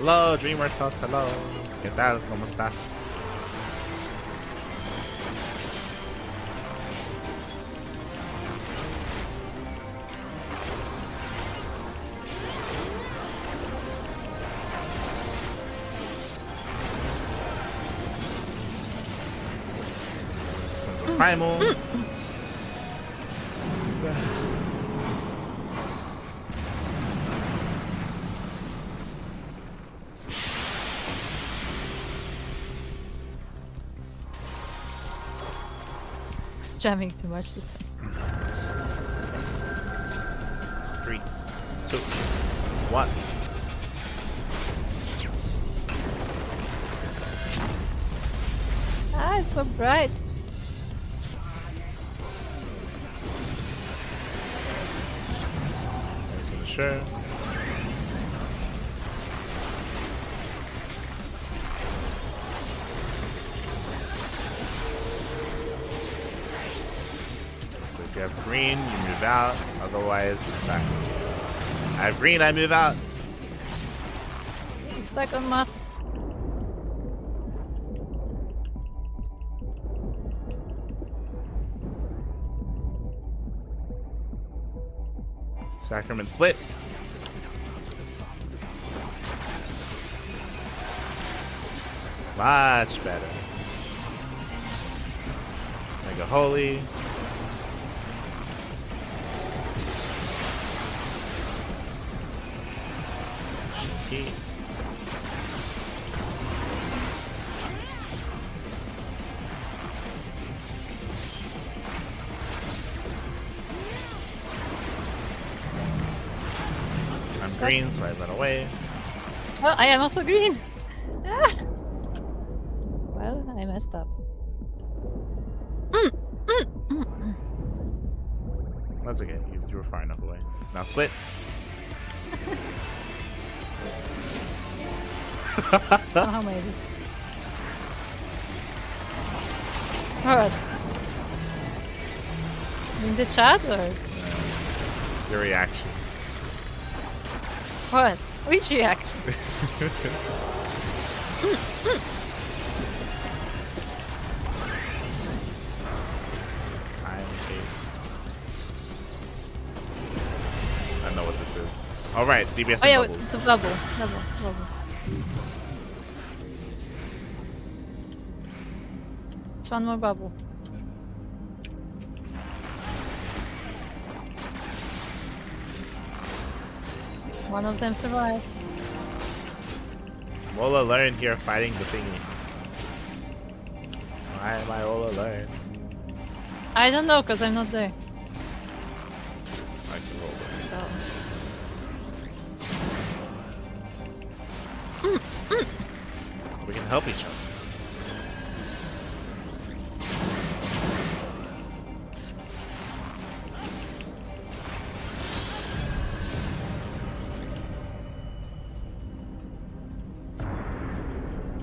Hello, Dreamertos, hello. ¿Qué tal? ¿Cómo estás? Primal. Was jamming too much this time. 3, 2, 1. Ah, it's so bright. Nice for the sure. So if you have green, you move out. Otherwise, you stack. I have green, I move out. I'm stuck on mats. Sacrament split. Much better. Mega Holy. Key. I'm green, so I run away. Oh, I am also green. Ah. Well, I messed up. That's okay. You were far enough away. Now split. Somehow maybe. What? In the chat or Your reaction. what? Which reaction? I know what this is. Alright, DBS Oh and yeah, bubbles. it's a bubble. Bubble. It's one more bubble. One of them survived. I'm all alone here fighting the thingy. Why am I all alone? I don't know, cause I'm not there. I can hold this. We can help each other.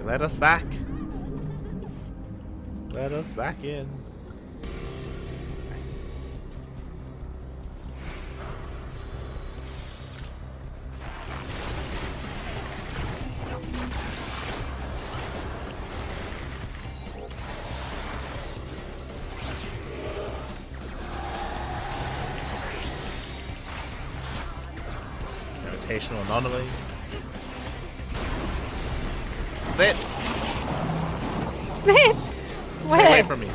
Let us back. Let us back in. Nice. Gravitational anomaly. Split! Split! Stay Where? away from me.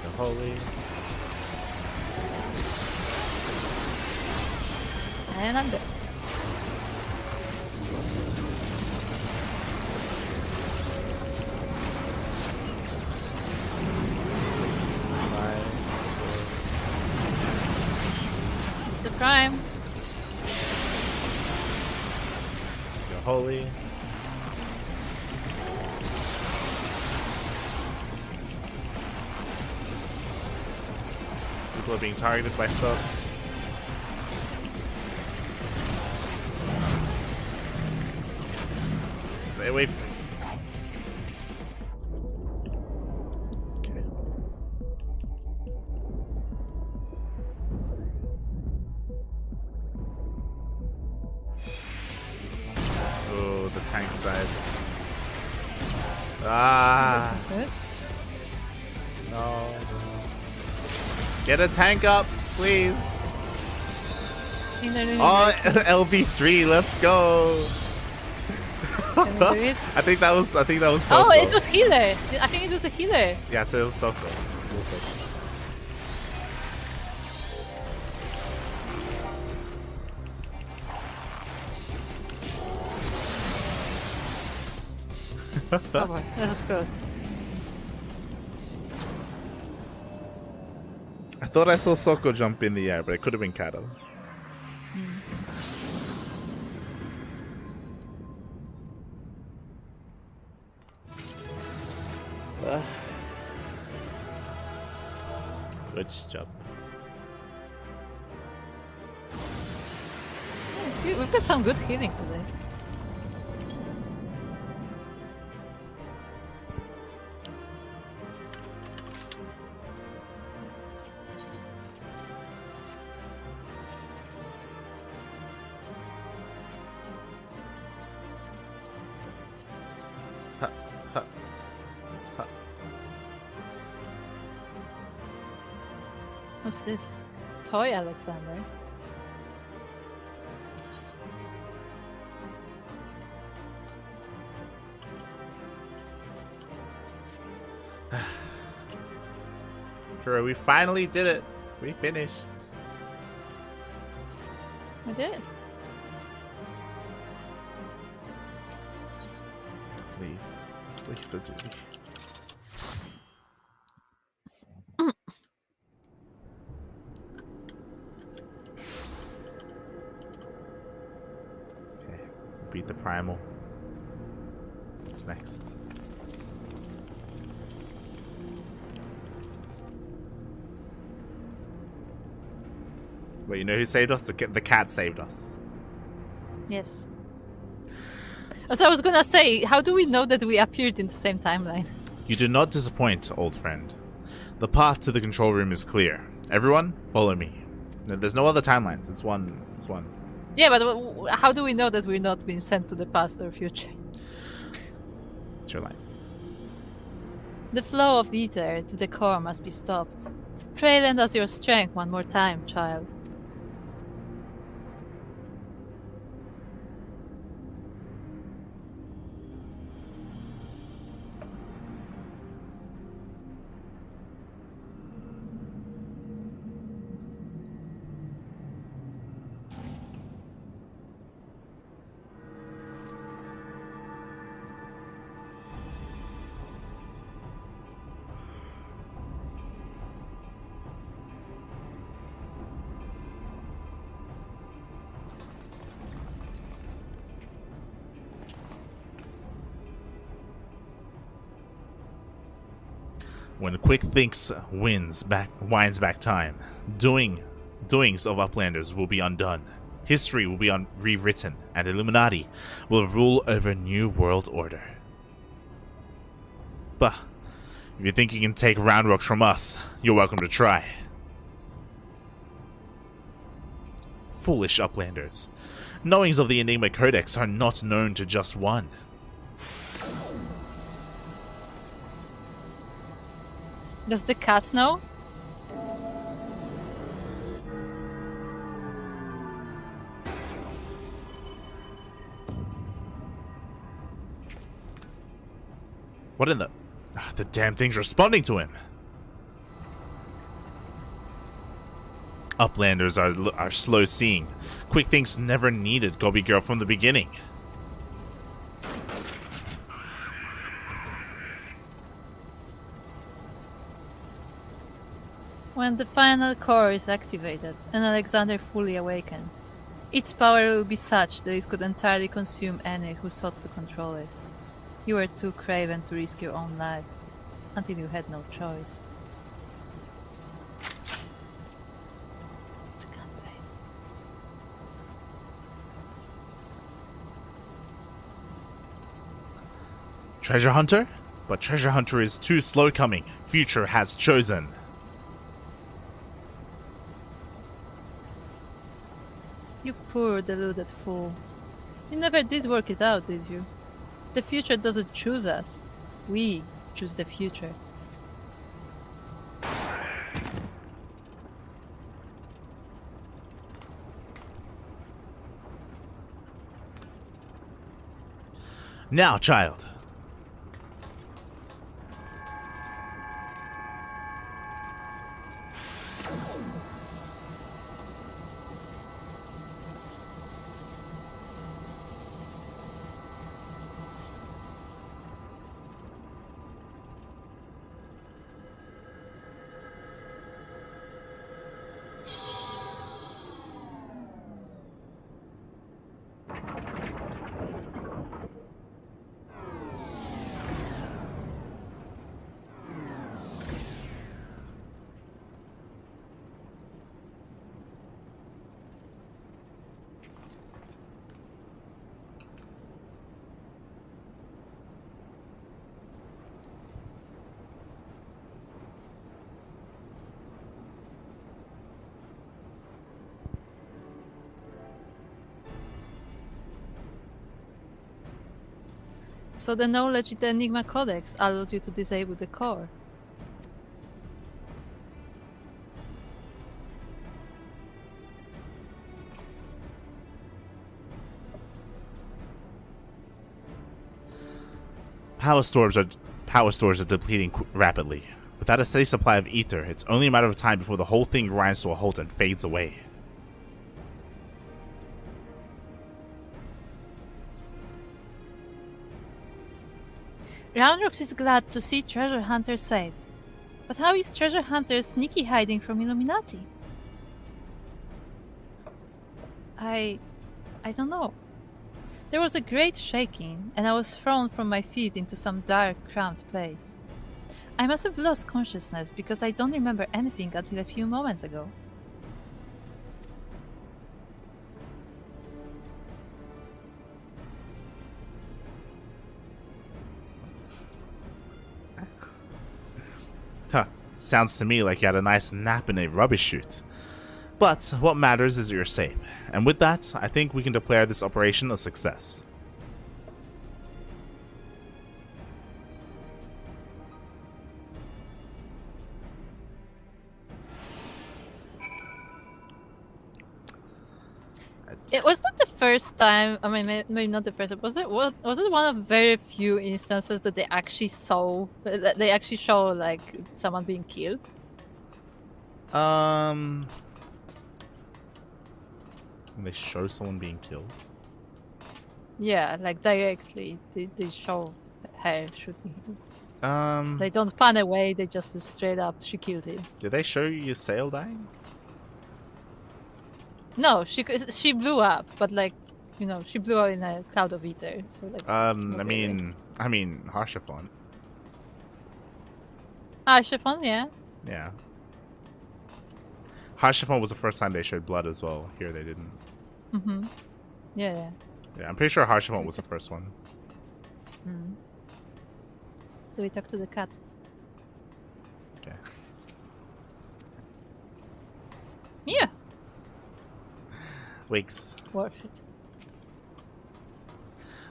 The holy. And I'm dead. Mr. Prime. The holy. People are being targeted by stuff. Stay away from me. Okay. the tanks died. Ah, That's good. no. Get a tank up, please. Oh, LB3, let's go. Can we do it? I think that was so Oh, cool. it was healer. I think it was a healer. Yeah, so it was so cool. It was so cool. Oh boy, that was close. I thought I saw Soko jump in the air, but it could have been Kato. Good job. We've got some good healing today. Ha, ha, ha. What's this? Toy Alexander. Kuro, we finally did it. We finished. We did. Let's leave. Let's leave the duty. Okay, beat the primal. What's next? Wait, you know who saved us? The cat saved us. Yes. So I was gonna say, how do we know that we appeared in the same timeline? You do not disappoint, old friend. The path to the control room is clear. Everyone, follow me. No, there's no other timelines. It's one. It's one. Yeah, but how do we know that we're not being sent to the past or future? It's your line. The flow of ether to the core must be stopped. Pray lend us your strength one more time, child. When quick thinks winds winds back time, doings of Uplanders will be undone. History will be rewritten, and Illuminati will rule over New World Order. Bah, if you think you can take Round Rocks from us, you're welcome to try. Foolish Uplanders. Knowings of the Enigma Codex are not known to just one. Does the cat know? What in the... The damn thing's responding to him. Uplanders are slow-seeing. Quick Thinks never needed Gobby Girl from the beginning. When the final core is activated and Alexander fully awakens, its power will be such that it could entirely consume any who sought to control it. You were too craven to risk your own life, until you had no choice. It's a gunplay. Treasure Hunter? But Treasure Hunter is too slow coming. Future has chosen. You poor deluded fool. You never did work it out, did you? The future doesn't choose us. We choose the future. Now, child. So the knowledge in the Enigma Codex allowed you to disable the core. Power stores are depleting rapidly. Without a steady supply of ether, it's only a matter of time before the whole thing grinds to a halt and fades away. Roundrocks is glad to see treasure hunters safe. But how is treasure hunter sneaky hiding from Illuminati? I don't know. There was a great shaking, and I was thrown from my feet into some dark, cramped place. I must have lost consciousness because I don't remember anything until a few moments ago. Huh. Sounds to me like you had a nice nap in a rubbish chute. But what matters is you're safe. And with that, I think we can declare this operation a success. It was not the first time. I mean, maybe not the first. Was it one of very few instances that they actually show like someone being killed? They show someone being killed. Yeah, like directly. They show her shooting him. They Did don't pan away. They just straight up she killed him. they show you Sail dying? No, she blew up, but like, you know, she blew up in a cloud of ether. So like, I not really. mean, Harshafon. Ah, chiffon, yeah. Yeah. Harshafon was the first time they showed blood as well. Here they didn't. Mm-hmm. Yeah. Yeah, I'm pretty sure Harshafon was the first one. Mm. Do we talk to the cat? Okay. Yeah. Wakes. Worth it.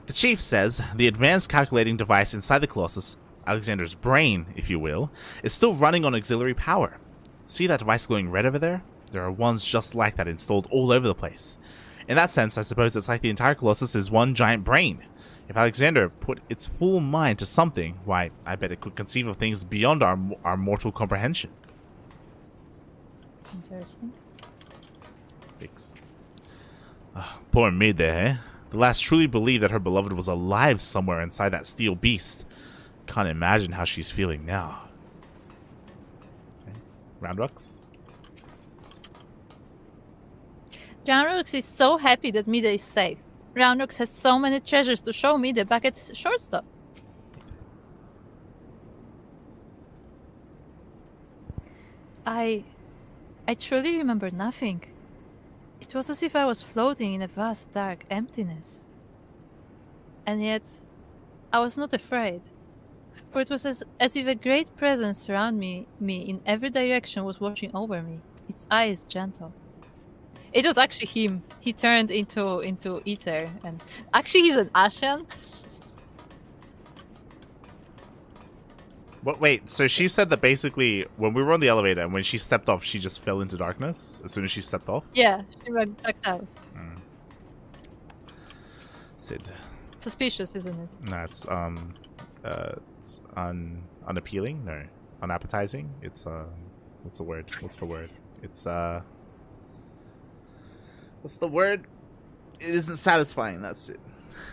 The chief says the advanced calculating device inside the Colossus, Alexander's brain, if you will, is still running on auxiliary power. See that device glowing red over there? There are ones just like that installed all over the place. In that sense, I suppose it's like the entire Colossus is one giant brain. If Alexander put its full mind to something, why, I bet it could conceive of things beyond our mortal comprehension. Interesting. Thanks. Poor Maid there, eh? The lass truly believed that her beloved was alive somewhere inside that steel beast. Can't imagine how she's feeling now. Okay. Roundrocks? Roundrocks is so happy that Mida is safe. Roundrocks has so many treasures to show Mida back at shortstop. I truly remember nothing. It was as if I was floating in a vast, dark emptiness. And yet, I was not afraid. For it was as if a great presence around me in every direction was watching over me, its eyes gentle. It was actually him. He turned into ether, and actually he's an Ashen. What? Wait, so she said that basically when we were on the elevator and when she stepped off, she just fell into darkness as soon as she stepped off? Yeah, she went back out. Sid. Suspicious, isn't it? No, it's unappealing? No. Unappetizing? It's, what's the word? What's the word? It's, what's the word? It isn't satisfying, that's it.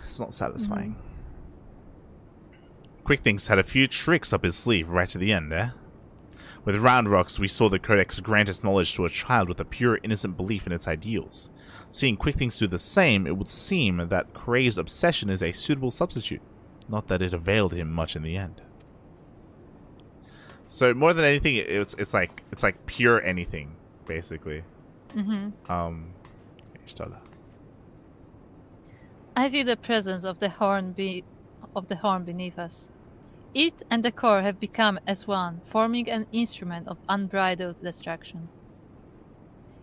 It's not satisfying. Quick Things had a few tricks up his sleeve right to the end, eh? With Round Rocks, we saw the Codex grant its knowledge to a child with a pure, innocent belief in its ideals. Seeing Quick Things do the same, it would seem that crazed obsession is a suitable substitute. Not that it availed him much in the end. So more than anything, it's like pure anything, basically. I feel the presence of the horn beneath us. It and the core have become as one, forming an instrument of unbridled destruction.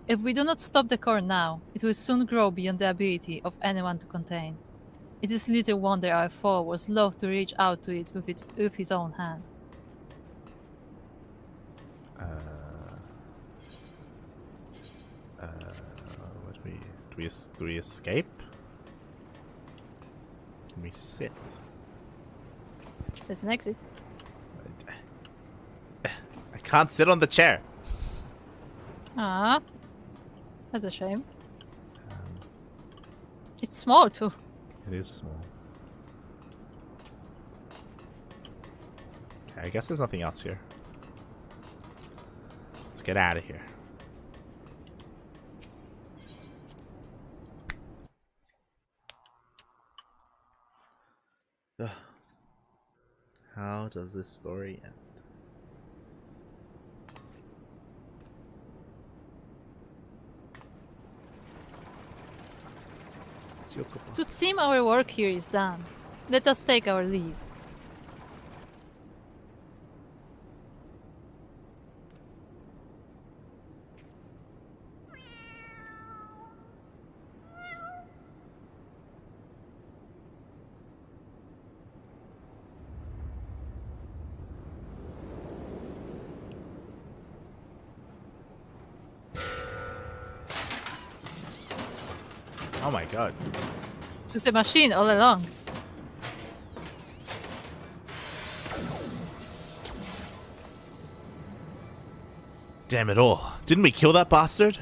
If we do not stop the core now, it will soon grow beyond the ability of anyone to contain. It is little wonder our foe was loath to reach out to it with his own hand. Do we escape? Can we sit? There's an exit. I can't sit on the chair. Ah, that's a shame. It's small too. It is small. Okay, I guess there's nothing else here. Let's get out of here. Ugh. How does this story end? It would seem our work here is done. Let us take our leave. Oh my god. It was a machine all along. Damn it all. Didn't we kill that bastard?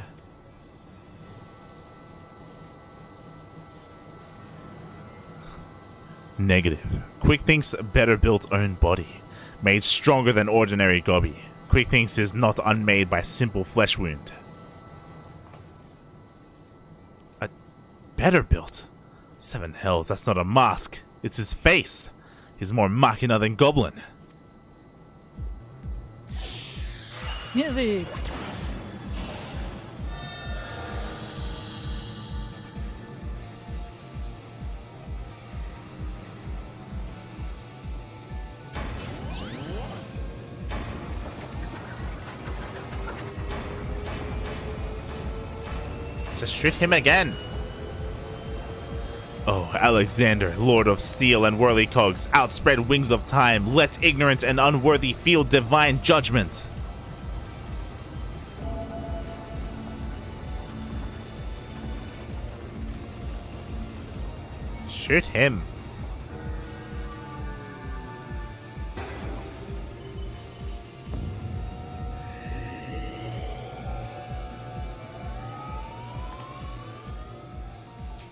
Negative. Quick Thinks better built own body. Made stronger than ordinary gobby. Quick Thinks is not unmade by simple flesh wound. Better built? Seven hells, that's not a mask. It's his face. He's more machina than goblin. Music! Just shoot him again. Oh, Alexander, Lord of Steel and Whirly Cogs, outspread wings of time, let ignorant and unworthy feel divine judgment. Shoot him.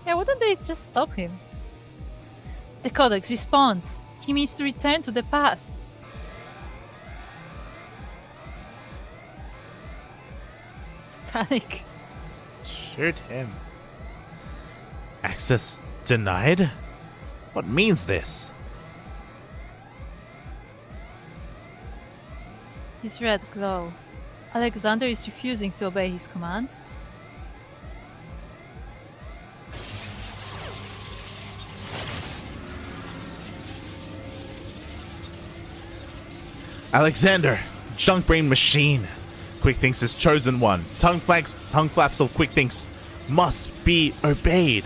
Yeah, wouldn't they just stop him? The Codex responds. He means to return to the past. Panic. Shoot him. Access denied? What means this? This red glow. Alexander is refusing to obey his commands. Alexander, junk brain machine. Quick Thinks is chosen one. Tongue flaps of Quick Thinks must be obeyed.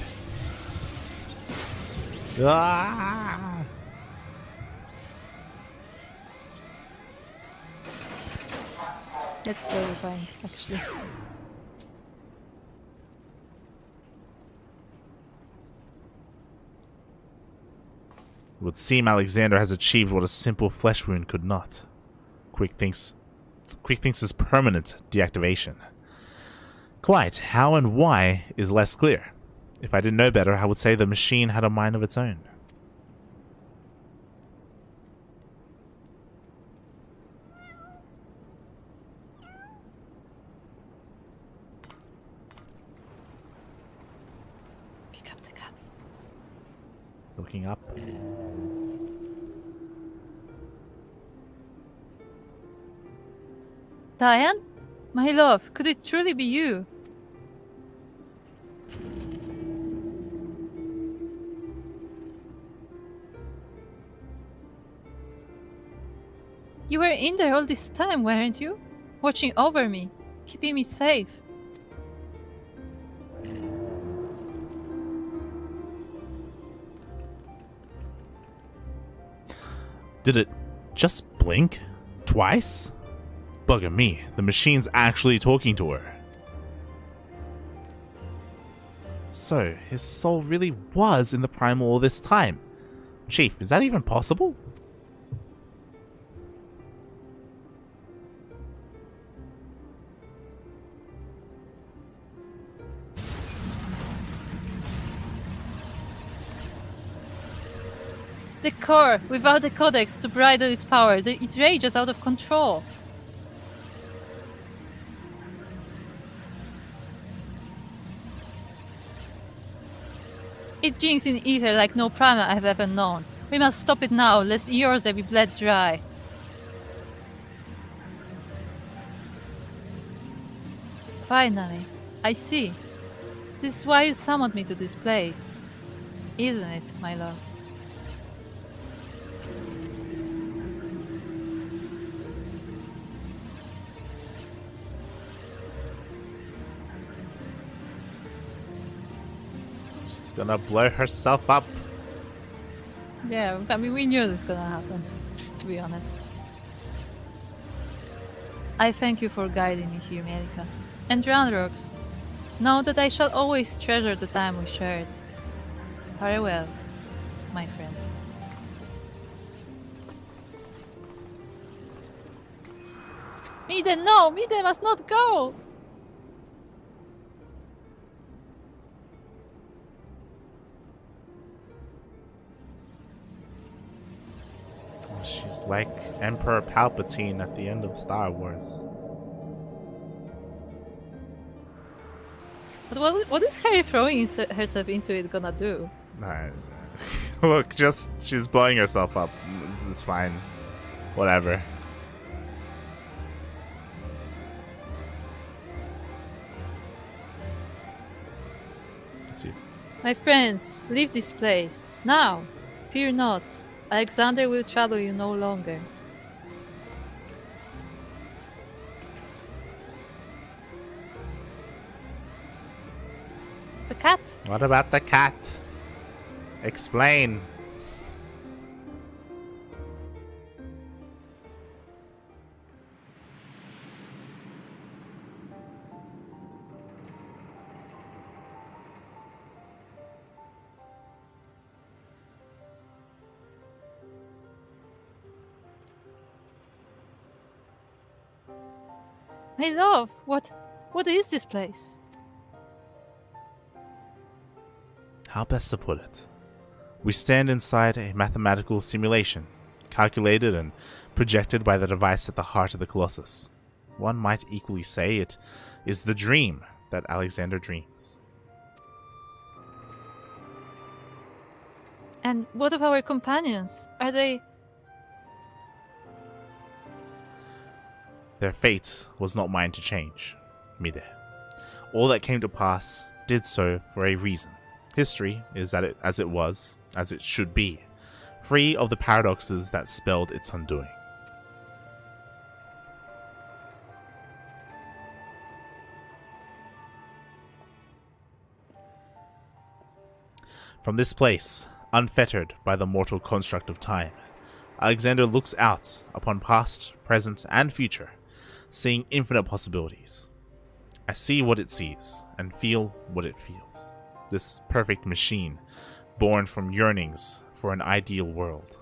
Ah. That's terrifying, actually. It would seem Alexander has achieved what a simple flesh wound could not. Quick thinks is permanent deactivation. Quite how and why is less clear. If I didn't know better, I would say the machine had a mind of its own. Pick up the cat. Looking up. Diane? My love, could it truly be you? You were in there all this time, weren't you? Watching over me, keeping me safe. Did it just blink? Twice? Bugger me, the machine's actually talking to her. So, his soul really was in the primal all this time. Chief, is that even possible? The core, without the codex to bridle its power, it rages out of control. It drinks in ether like no primal I have ever known. We must stop it now, lest yours be bled dry. Finally, I see. This is why you summoned me to this place. Isn't it, my love? She's gonna blow herself up. Yeah, I mean, we knew this was gonna happen, to be honest. I thank you for guiding me here, Melika. And Drownrocks, know that I shall always treasure the time we shared. Farewell, my friends. Miden, no! Miden must not go! She's like Emperor Palpatine at the end of Star Wars. But what is Harry throwing herself into it gonna do? Look, just she's blowing herself up. This is fine. Whatever. It's you. My friends, leave this place. Now! Fear not. Alexander will trouble you no longer. The cat? What about the cat? Explain. My love, what is this place? How best to put it? We stand inside a mathematical simulation, calculated and projected by the device at the heart of the Colossus. One might equally say it is the dream that Alexander dreams. And what of our companions? Are they... Their fate was not mine to change, Mide. All that came to pass did so for a reason. History is as it was, as it should be, free of the paradoxes that spelled its undoing. From this place, unfettered by the mortal construct of time, Alexander looks out upon past, present, and future, seeing infinite possibilities. I see what it sees, and feel what it feels. This perfect machine, born from yearnings for an ideal world.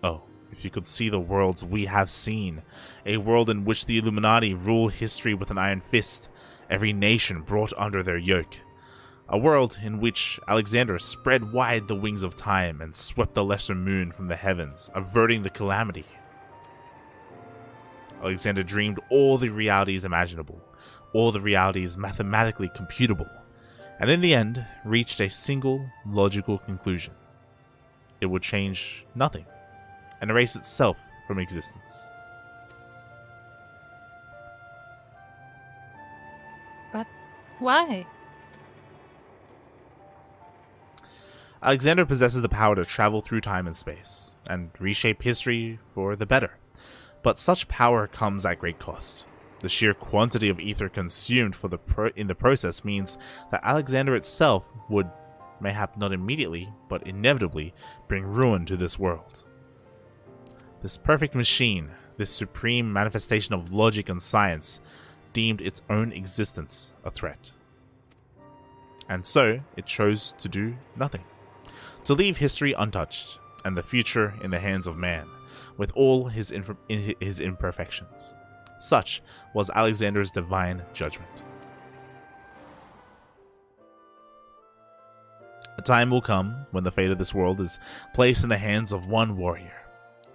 Oh, if you could see the worlds we have seen, a world in which the Illuminati rule history with an iron fist, every nation brought under their yoke. A world in which Alexander spread wide the wings of time and swept the lesser moon from the heavens, averting the calamity. Alexander dreamed all the realities imaginable, all the realities mathematically computable, and in the end reached a single logical conclusion. It would change nothing and erase itself from existence. But why? Alexander possesses the power to travel through time and space, and reshape history for the better. But such power comes at great cost. The sheer quantity of ether consumed in the process means that Alexander itself would, mayhap not immediately, but inevitably, bring ruin to this world. This perfect machine, this supreme manifestation of logic and science, deemed its own existence a threat. And so, it chose to do nothing. To leave history untouched, and the future in the hands of man, with all his imperfections. Such was Alexander's divine judgment. A time will come when the fate of this world is placed in the hands of one warrior.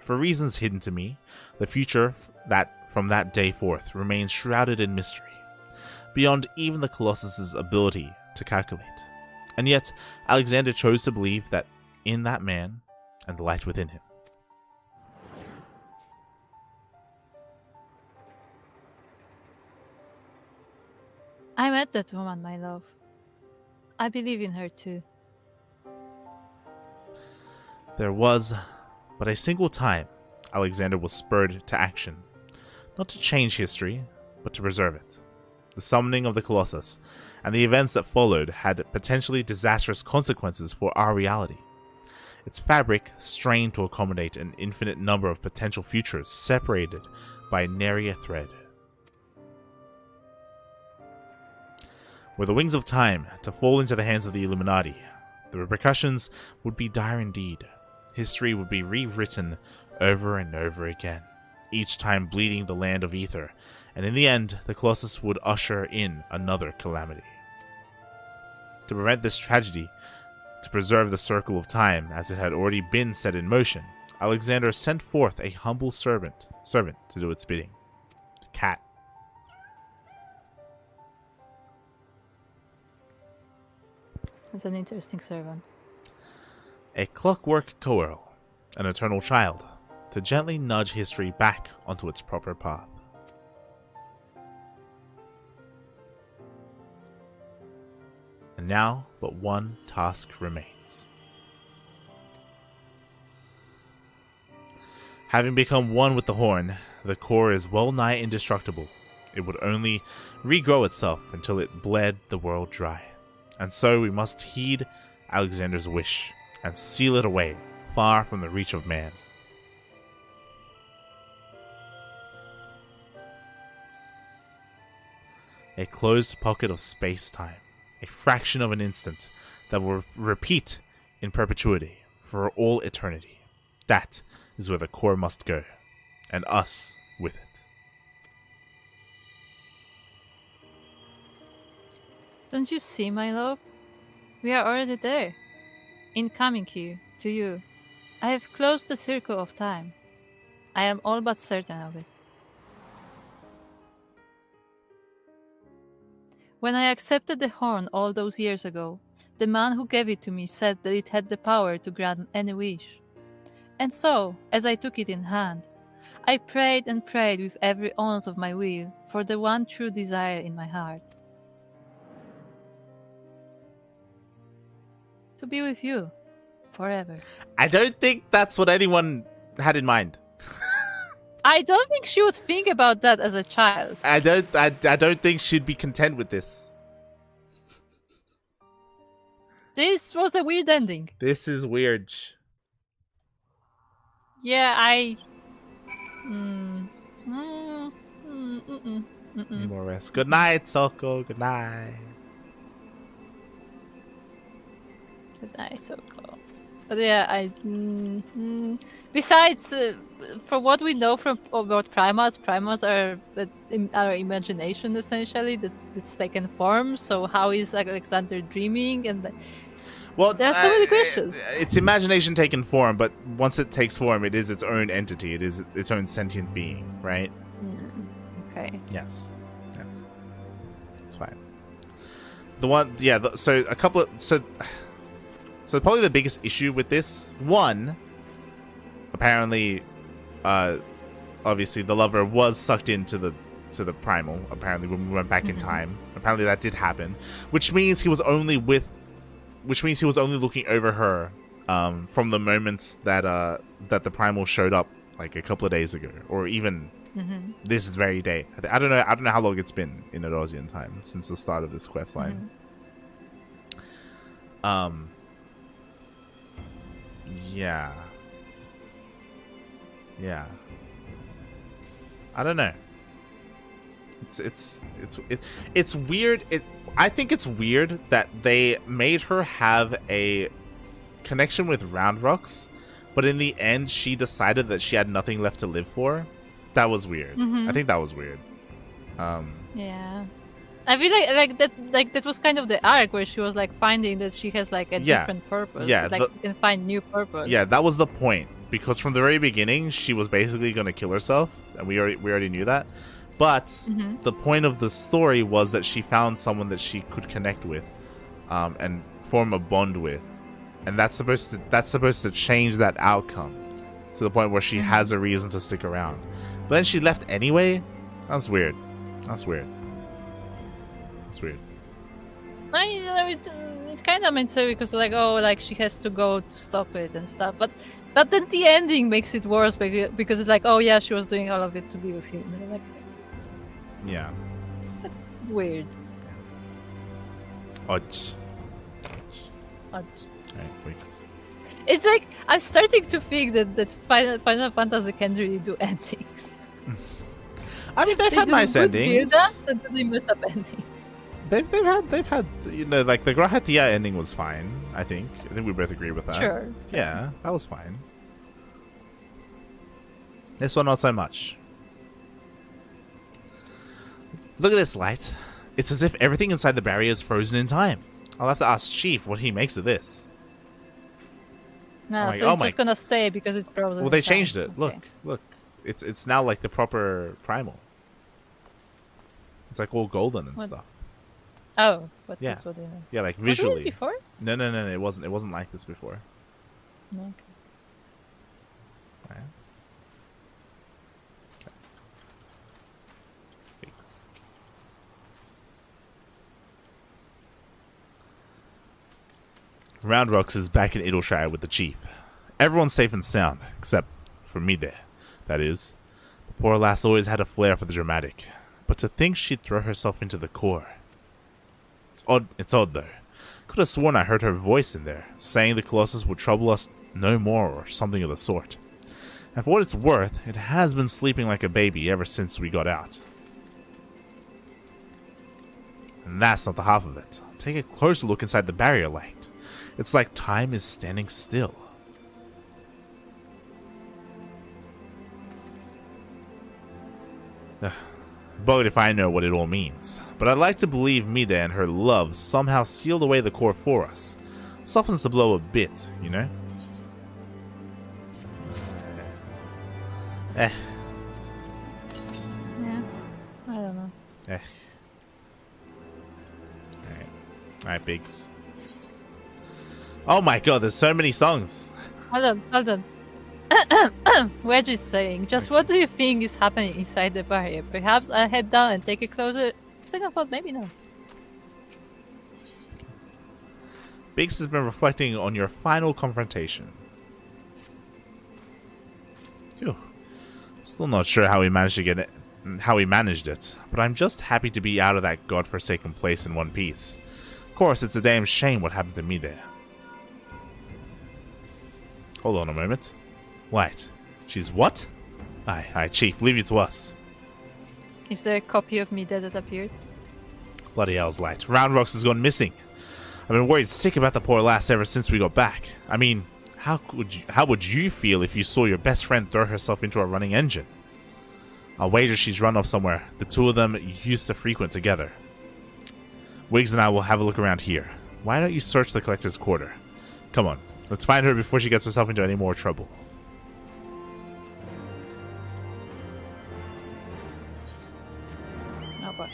For reasons hidden to me, the future that from that day forth remains shrouded in mystery, beyond even the Colossus's ability to calculate. And yet, Alexander chose to believe that in that man and the light within him. I met that woman, my love. I believe in her too. There was but a single time Alexander was spurred to action, not to change history, but to preserve it. The summoning of the Colossus and the events that followed had potentially disastrous consequences for our reality. Its fabric strained to accommodate an infinite number of potential futures separated by nary a thread. Were the wings of time to fall into the hands of the Illuminati, the repercussions would be dire indeed. History would be rewritten over and over again, each time bleeding the land of ether, and in the end, the Colossus would usher in another calamity. To prevent this tragedy, to preserve the circle of time as it had already been set in motion, Alexander sent forth a humble servant to do its bidding. The cat. That's an interesting servant. A clockwork Kuro, an eternal child, to gently nudge history back onto its proper path. And now, but one task remains. Having become one with the horn, the core is well nigh indestructible. It would only regrow itself until it bled the world dry. And so we must heed Alexander's wish and seal it away, far from the reach of man. A closed pocket of space-time, a fraction of an instant that will repeat in perpetuity for all eternity. That is where the core must go, and us with it. Don't you see, my love? We are already there. In coming here, to you, I have closed the circle of time. I am all but certain of it. When I accepted the horn all those years ago, the man who gave it to me said that it had the power to grant any wish. And so, as I took it in hand, I prayed and prayed with every ounce of my will for the one true desire in my heart. To be with you, forever. I don't think that's what anyone had in mind. I don't think she would think about that as a child. I don't think she'd be content with this. This was a weird ending. This is weird. Yeah, Need more rest. Good night, Soko. Good night. Good night, Soko. But yeah, besides, for what we know from about primals are our imagination essentially that's taken form. So how is Alexander dreaming? And well, there are so many questions. It's imagination taken form, but once it takes form, it is its own entity. It is its own sentient being, right? Okay. Yes. It's fine. The one, yeah. So a couple of So probably the biggest issue with this one, apparently, obviously the lover was sucked into the primal. Apparently, when we went back in time, apparently that did happen, which means he was only looking over her, from the moments that the primal showed up like a couple of days ago, or even this very day. I don't know how long it's been in Erosian time since the start of this quest line. Yeah. I don't know. It's weird. I think it's weird that they made her have a connection with Round Rocks, but in the end she decided that she had nothing left to live for. That was weird. I think that was weird. Yeah. I feel that was kind of the arc where she was like finding that she has like a different purpose. Yeah, like you can find new purpose. Yeah, that was the point. Because from the very beginning, she was basically going to kill herself, and we already knew that. But the point of the story was that she found someone that she could connect with, and form a bond with, and that's supposed to change that outcome to the point where she has a reason to stick around. But then she left anyway. That's weird. It kind of makes sense because like she has to go to stop it and stuff, but then the ending makes it worse because it's like, oh yeah, she was doing all of it to be with him. And I'm like, yeah, weird. Odd. Alright, thanks. It's like I'm starting to think that Final Fantasy can really do endings. I mean, they've had nice endings. And then they mess up endings. They've had like the Grahatia ending was fine. I think we both agree with that. Sure. Yeah, that was fine. This one not so much. Look at this light. It's as if everything inside the barrier is frozen in time. I'll have to ask Chief what he makes of this. No, so it's just gonna stay because it's frozen. Well, they changed it. Okay. Look. It's now like the proper primal. It's like all golden and stuff. Oh, but that's what they know. Yeah, like visually. Was it before? No, it wasn't. It wasn't like this before. Okay. Right. Okay. Thanks. Round Rocks is back in Idleshire with the chief. Everyone's safe and sound, except for me there. That is. The poor lass always had a flair for the dramatic. But to think she'd throw herself into the core. It's odd though. Could have sworn I heard her voice in there, saying the Colossus would trouble us no more or something of the sort. And for what it's worth, it has been sleeping like a baby ever since we got out. And that's not the half of it. Take a closer look inside the barrier light. It's like time is standing still. Buged if I know what it all means, but I'd like to believe Mida and her love somehow sealed away the core for us. Softens the blow a bit, you know? Yeah, I don't know. Alright, Biggs. Oh my god, there's so many songs. Hold on. We're just saying, just what do you think is happening inside the barrier? Perhaps I'll head down and take a closer second thought, maybe no. Biggs has been reflecting on your final confrontation. Phew. Still not sure how he managed it, but I'm just happy to be out of that godforsaken place in one piece. Of course, it's a damn shame what happened to me there. Hold on a moment. Wait, she's what? Aye, Chief, leave it to us. Is there a copy of me that appeared? Bloody hell's light. Roundrocks has gone missing. I've been worried sick about the poor lass ever since we got back. I mean, how would you feel if you saw your best friend throw herself into a running engine? I'll wager she's run off somewhere. The two of them used to frequent together. Wiggs and I will have a look around here. Why don't you search the collector's quarter? Come on, let's find her before she gets herself into any more trouble. Oh boy.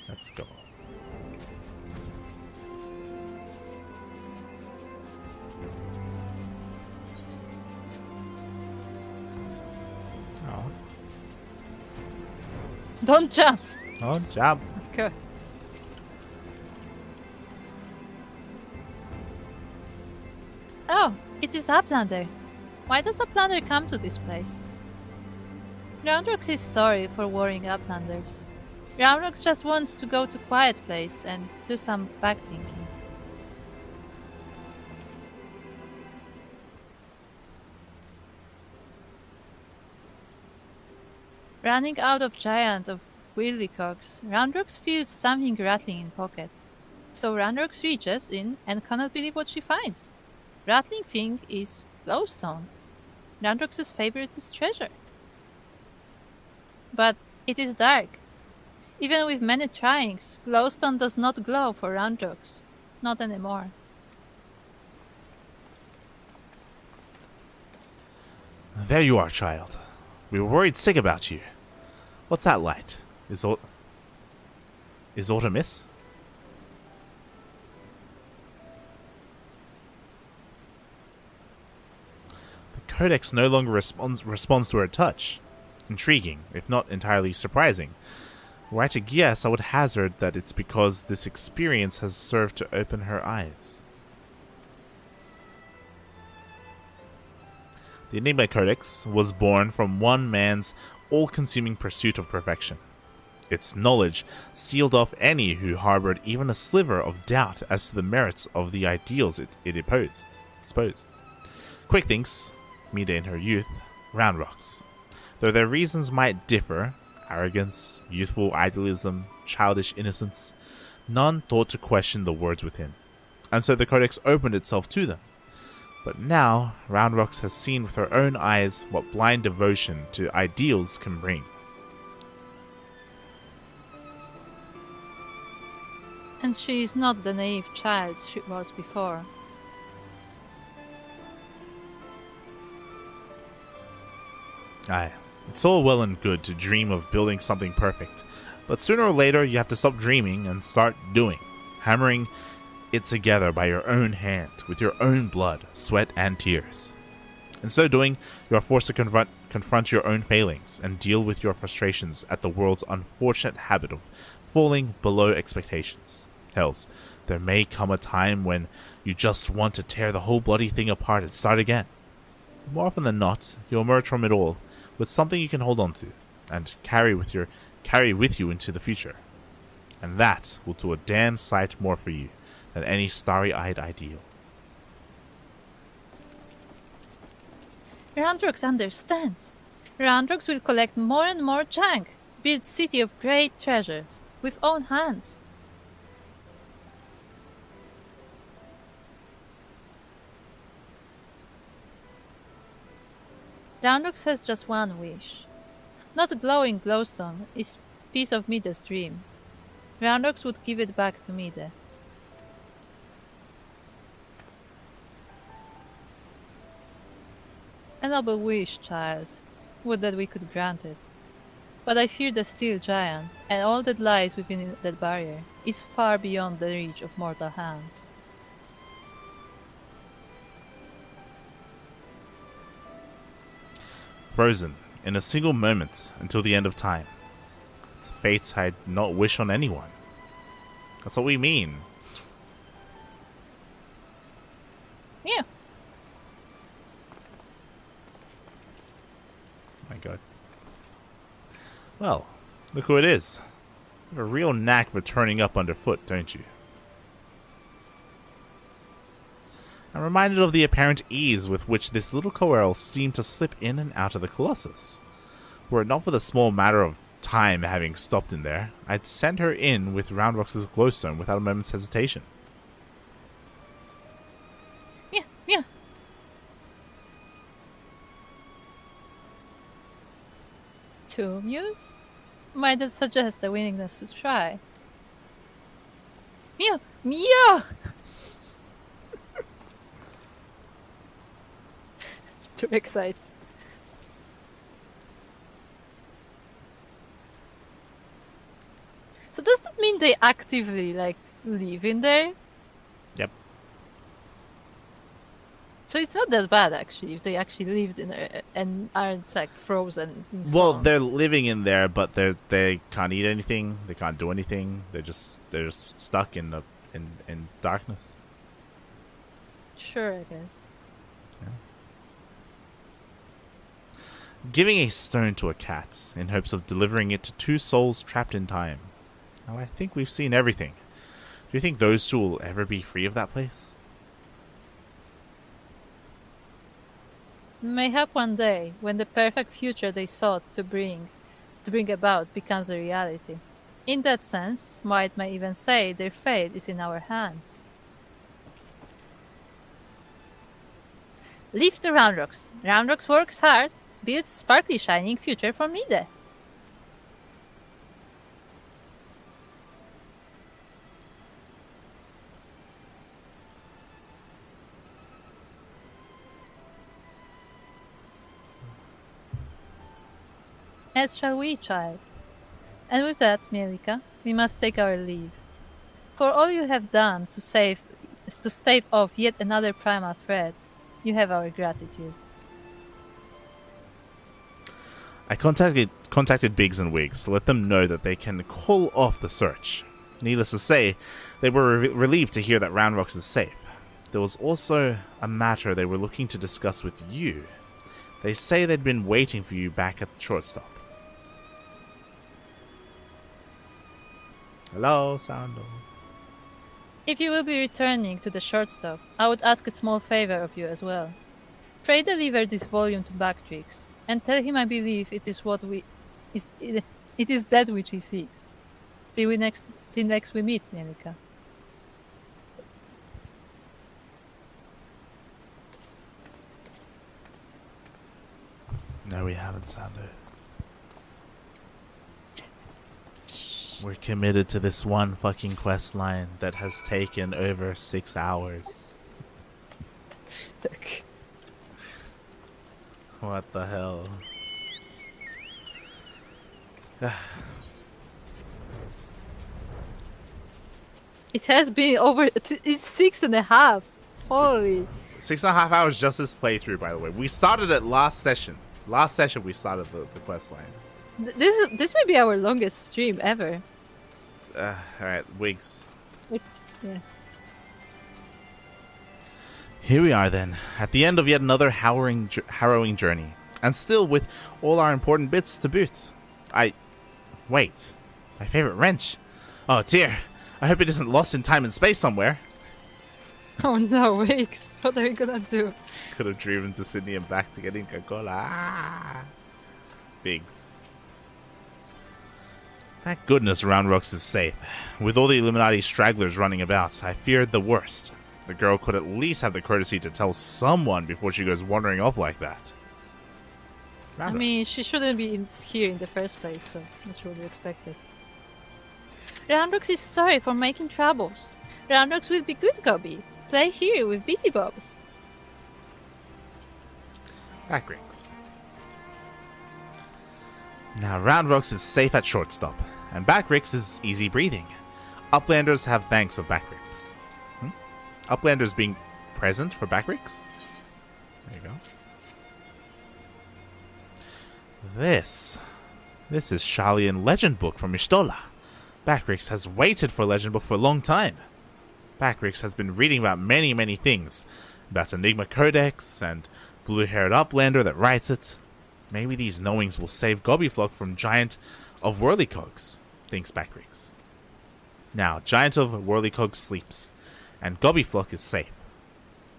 Let's go. Oh. Don't jump! Oh, jump. Good. Oh, it is Uplander. Why does Uplander come to this place? Roundrocks is sorry for worrying Uplanders. Roundrocks just wants to go to quiet place and do some backthinking. Running out of giant of Whirlycocks, Roundrocks feels something rattling in pocket. So Roundrocks reaches in and cannot believe what she finds. Rattling thing is glowstone, Roundrocks' favorite treasure. But it is dark. Even with many tryings, glowstone does not glow for Roundrocks. Not anymore. There you are, child. We were worried sick about you. What's that light? Is Autumnis? The Codex no longer responds to her touch. Intriguing, if not entirely surprising. Were I to guess, I would hazard that it's because this experience has served to open her eyes. The Enigma Codex was born from one man's all-consuming pursuit of perfection. Its knowledge sealed off any who harbored even a sliver of doubt as to the merits of the ideals it espoused. Quick thinks, Mida in her youth, Roundrocks. Though their reasons might differ, arrogance, youthful idealism, childish innocence, none thought to question the words within, and so the Codex opened itself to them. But now, Roundrocks has seen with her own eyes what blind devotion to ideals can bring. And she is not the naive child she was before. Aye, it's all well and good to dream of building something perfect, but sooner or later you have to stop dreaming and start doing, hammering it together by your own hand, with your own blood, sweat, and tears. In so doing, you are forced to confront your own failings and deal with your frustrations at the world's unfortunate habit of falling below expectations. Hells, there may come a time when you just want to tear the whole bloody thing apart and start again. But more often than not, you'll emerge from it all with something you can hold on to and carry with you into the future. And that will do a damn sight more for you than any starry-eyed ideal. Roundrocks understands. Roundrocks will collect more and more junk, build city of great treasures, with own hands. Roundrocks has just one wish. Not a glowing glowstone, is piece of Mida's dream. Roundrocks would give it back to Mida. A noble wish, child. Would that we could grant it. But I fear the steel giant, and all that lies within that barrier, is far beyond the reach of mortal hands. Frozen, in a single moment, until the end of time. It's a fate I'd not wish on anyone. That's what we mean. Yeah. My god. Well, look who it is. You have a real knack for turning up underfoot, don't you? I'm reminded of the apparent ease with which this little coeral seemed to slip in and out of the Colossus. Were it not for the small matter of time having stopped in there, I'd send her in with Roundrox's glowstone without a moment's hesitation. Yeah, yeah. To amuse? Might that suggest a willingness to try? Meow! Meow! Too excited. So does that mean they actively, like, live in there? Yep. So it's not that bad, actually, if they actually lived in there and aren't, like, frozen in stone. Well, they're living in there, but they can't eat anything. They can't do anything. They're just stuck in darkness. Sure, I guess. Giving a stone to a cat in hopes of delivering it to two souls trapped in time. Now, I think we've seen everything. Do you think those two will ever be free of that place? Mayhap one day, when the perfect future they sought to bring about becomes a reality. In that sense, might may even say their fate is in our hands. Leave the Roundrocks. Roundrocks works hard, builds sparkly shining future for Mide. As shall we, child. And with that, Mielika, we must take our leave. For all you have done to stave off yet another primal threat, you have our gratitude. I contacted Biggs and Wiggs to let them know that they can call off the search. Needless to say, they were relieved to hear that Roundrocks is safe. There was also a matter they were looking to discuss with you. They say they'd been waiting for you back at the shortstop. Hello, Sando. If you will be returning to the shortstop, I would ask a small favor of you as well. Pray deliver this volume to Bactrix, and tell him I believe it is that which he seeks. Till next we meet, Mielika. No, we haven't, Sando. We're committed to this one fucking quest line that has taken over 6 hours. What the hell? It has been over. It's 6.5. Holy. 6.5 hours just this playthrough, by the way. We started it last session. Last session we started the quest line. This may be our longest stream ever. Alright, Wiggs. Yeah. Here we are then, at the end of yet another harrowing journey. And still with all our important bits to boot. Wait. My favorite wrench. Oh dear. I hope it isn't lost in time and space somewhere. Oh no, Wiggs. What are we gonna do? Could have driven to Sydney and back to get Coca-Cola. Ah. Biggs. Thank goodness Roundrocks is safe. With all the Illuminati stragglers running about, I feared the worst. The girl could at least have the courtesy to tell someone before she goes wandering off like that. Roundrocks. I mean, she shouldn't be here in the first place, so that's what we expected. Roundrocks is sorry for making troubles. Roundrocks will be good, Gobby. Play here with Beatty Bobs. Backricks. Now, Roundrocks is safe at shortstop, and Backricks is easy breathing. Uplanders have thanks of Backricks. Uplanders being present for Backricks? There you go. This is Sharlayan Legend Book from Ishtola. Backricks has waited for Legend Book for a long time. Backricks has been reading about many, many things. About Enigma Codex and blue-haired Uplander that writes it. Maybe these knowings will save Gobbyflock from Giant of Whirlycogs, thinks Backricks. Now, Giant of Whirlycogs sleeps, and Gobbyflock is safe.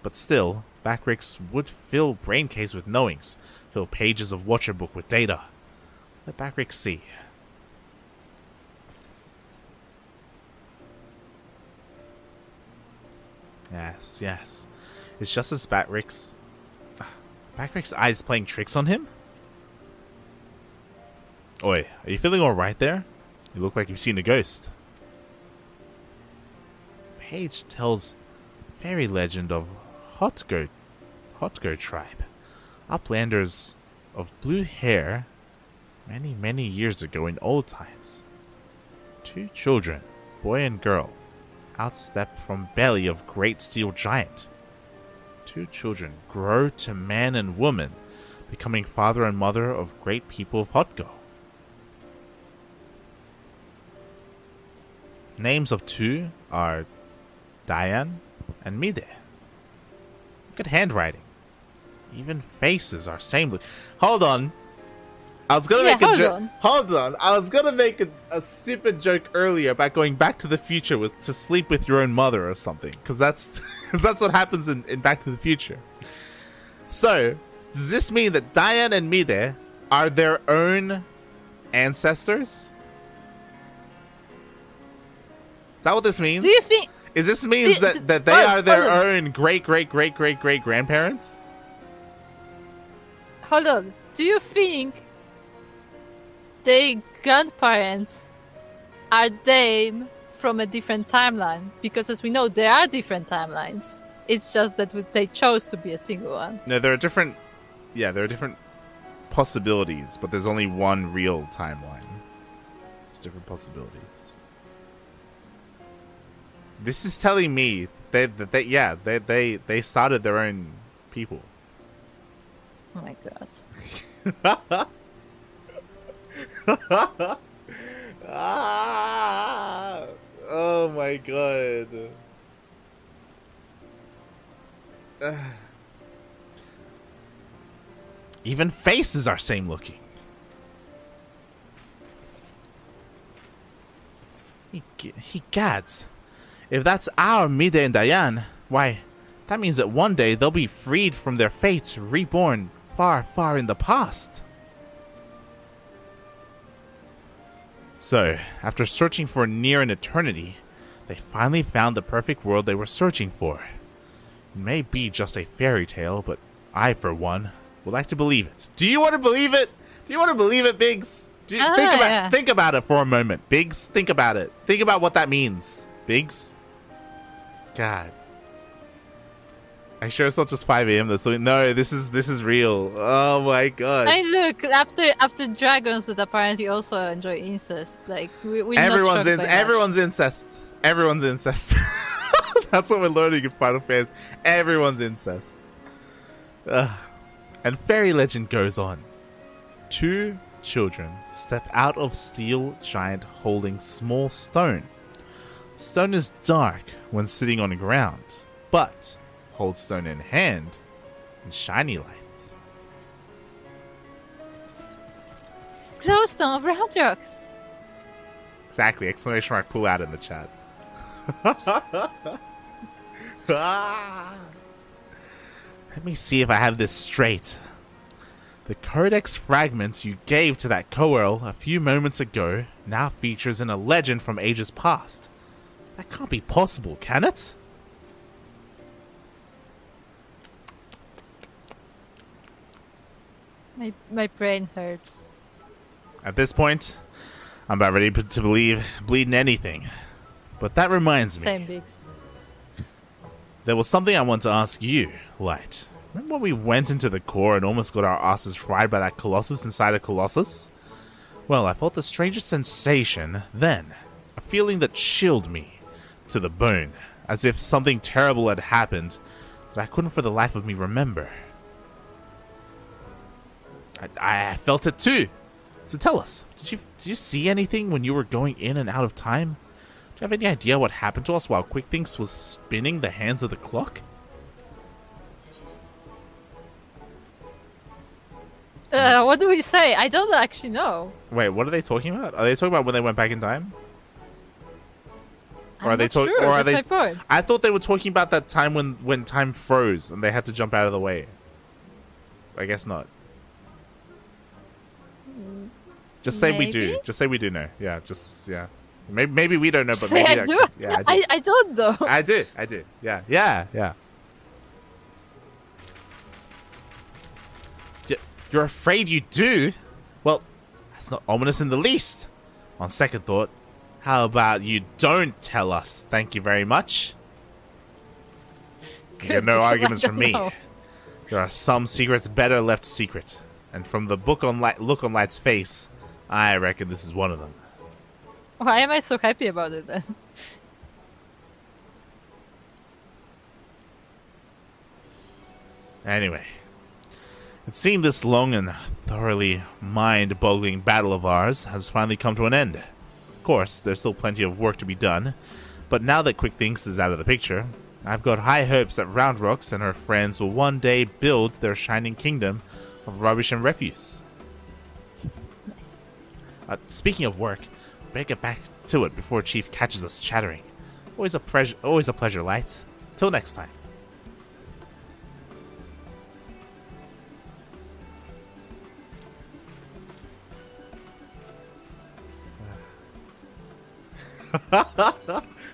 But still, Backricks would fill Braincase with knowings, fill pages of Watcher Book with data. Let Backrick see. Yes, yes. It's just as Backrick's... Backrick's eyes playing tricks on him? Oi, are you feeling alright there? You look like you've seen a ghost. Page tells fairy legend of Hotgo tribe. Uplanders of blue hair many, many years ago in old times. 2 children, boy and girl, outstepped from belly of great steel giant. 2 children grow to man and woman, becoming father and mother of great people of Hotgo. Names of 2 are Diane and Mide. Look at handwriting. Even faces are same. Hold on. I was gonna make a joke. Hold on. I was gonna make a stupid joke earlier about going back to the future to sleep with your own mother or something, because that's what happens in Back to the Future. So, does this mean that Diane and Mide are their own ancestors? Is that what this means? Do you think? Is this means that they are their own great grandparents? Hold on. Do you think their grandparents are them from a different timeline? Because as we know, there are different timelines. It's just that they chose to be a single one. No, there are different. Yeah, there are different possibilities, but there's only one real timeline. It's different possibilities. This is telling me that they started their own people. Oh my god. Oh my god. Even faces are same looking. He gads. If that's our Mide and Diane, why, that means that one day they'll be freed from their fate, reborn far, far in the past. So, after searching for near an eternity, they finally found the perfect world they were searching for. It may be just a fairy tale, but I, for one, would like to believe it. Do you want to believe it? Do you want to believe it, Biggs? Think about it for a moment, Biggs. Think about it. Think about what that means, Biggs. God. Are you sure it's not just 5 a.m. No, this is real. Oh my god. Hey, look, after dragons that apparently also enjoy incest, like everyone's incest. Everyone's incest. That's what we're learning in Final Fantasy. Everyone's incest. And fairy legend goes on. 2 children step out of steel giant holding small stone. Stone is dark when sitting on the ground, but hold stone in hand and shiny lights. Glowstone of round rocks. Exactly! Exclamation mark cool out in the chat. Let me see if I have this straight. The codex fragments you gave to that Kuro a few moments ago now features in a legend from ages past. That can't be possible, can it? My brain hurts. At this point, I'm about ready to bleed in anything. But that reminds me. Same, Biggs. There was something I want to ask you, Light. Remember when we went into the core and almost got our asses fried by that Colossus inside a Colossus? Well, I felt the strangest sensation then. A feeling that chilled me to the bone. As if something terrible had happened that I couldn't for the life of me remember. I felt it too. So tell us, did you see anything when you were going in and out of time? Do you have any idea what happened to us while Quick Thinks was spinning the hands of the clock? What do we say? I don't actually know. Wait, what are they talking about? Are they talking about when they went back in time? Or are they talking? Sure. Or are they? I thought they were talking about that time when time froze and they had to jump out of the way. I guess not. Just say we do. Maybe? Just say we do know. Yeah, yeah. Maybe we don't know, but Say maybe I do. Yeah, I do. I don't know. I do. Yeah. You're afraid you do? Well, that's not ominous in the least. On second thought, how about you don't tell us? Thank you very much. You get no Because I arguments from don't me. know. There are some secrets better left secret. And from the look on Light's face, I reckon this is one of them. Why am I so happy about it then? Anyway, it seemed this long and thoroughly mind-boggling battle of ours has finally come to an end. Of course, there's still plenty of work to be done, but now that Quick Thinks is out of the picture, I've got high hopes that Round Rocks and her friends will one day build their shining kingdom of rubbish and refuse. Nice. Speaking of work, better get back to it before Chief catches us chattering. Always a pleasure, Light. Till next time.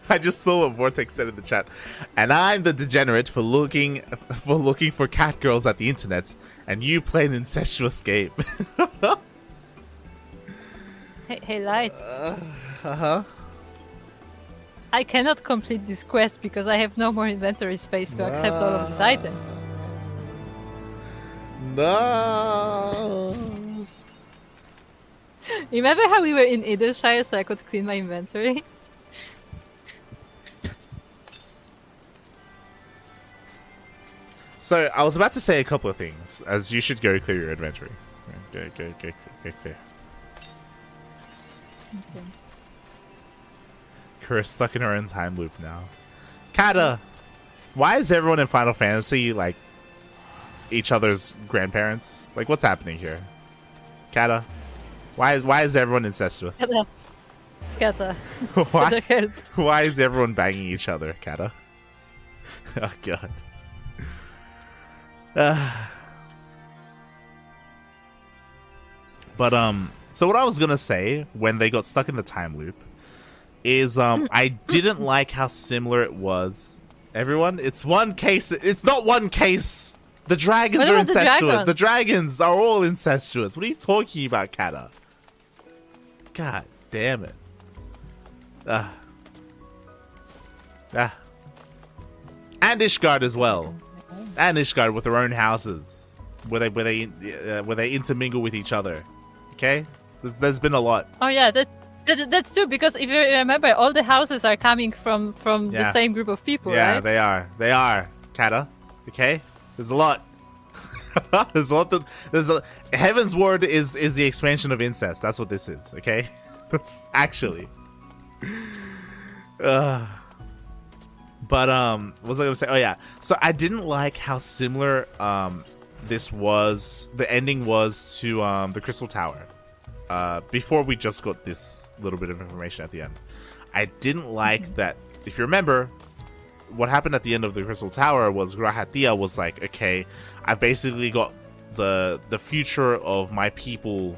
I just saw what Vortex said in the chat, and I'm the degenerate for looking for cat girls at the internet, and you play an incestuous game. Hey, Light. Uh-huh. I cannot complete this quest because I have no more inventory space to accept all of these items. No. Remember how we were in Idleshire so I could clean my inventory? So I was about to say a couple of things, as you should go clear your inventory. Go clear. Okay. Kuro's stuck in her own time loop now. Kata, why is everyone in Final Fantasy like each other's grandparents? Like, what's happening here? Kata, why is everyone incestuous? Kata. why, Help. why is everyone banging each other, Kata? Oh god. So what I was gonna say when they got stuck in the time loop is I didn't like how similar it was. Everyone, it's one case. It's not one case. The dragons What are about the incestuous. dragons? The dragons are all incestuous. What are you talking about, Kata? God damn it. And Ishgard as well. And Ishgard with their own houses, where they intermingle with each other. Okay, there's been a lot. Oh yeah, that's true because if you remember, all the houses are coming from Yeah. the same group of people, Yeah, right? they are. Kata. Okay, there's a lot. There's a lot. Heaven's Ward is the expansion of incest. That's what this is. Okay, that's actually. But what was I gonna say? Oh yeah, so I didn't like how similar this was. The ending was to the Crystal Tower. Before we just got this little bit of information at the end, I didn't like that. If you remember, what happened at the end of the Crystal Tower was Grahatia was like, okay, I've basically got the future of my people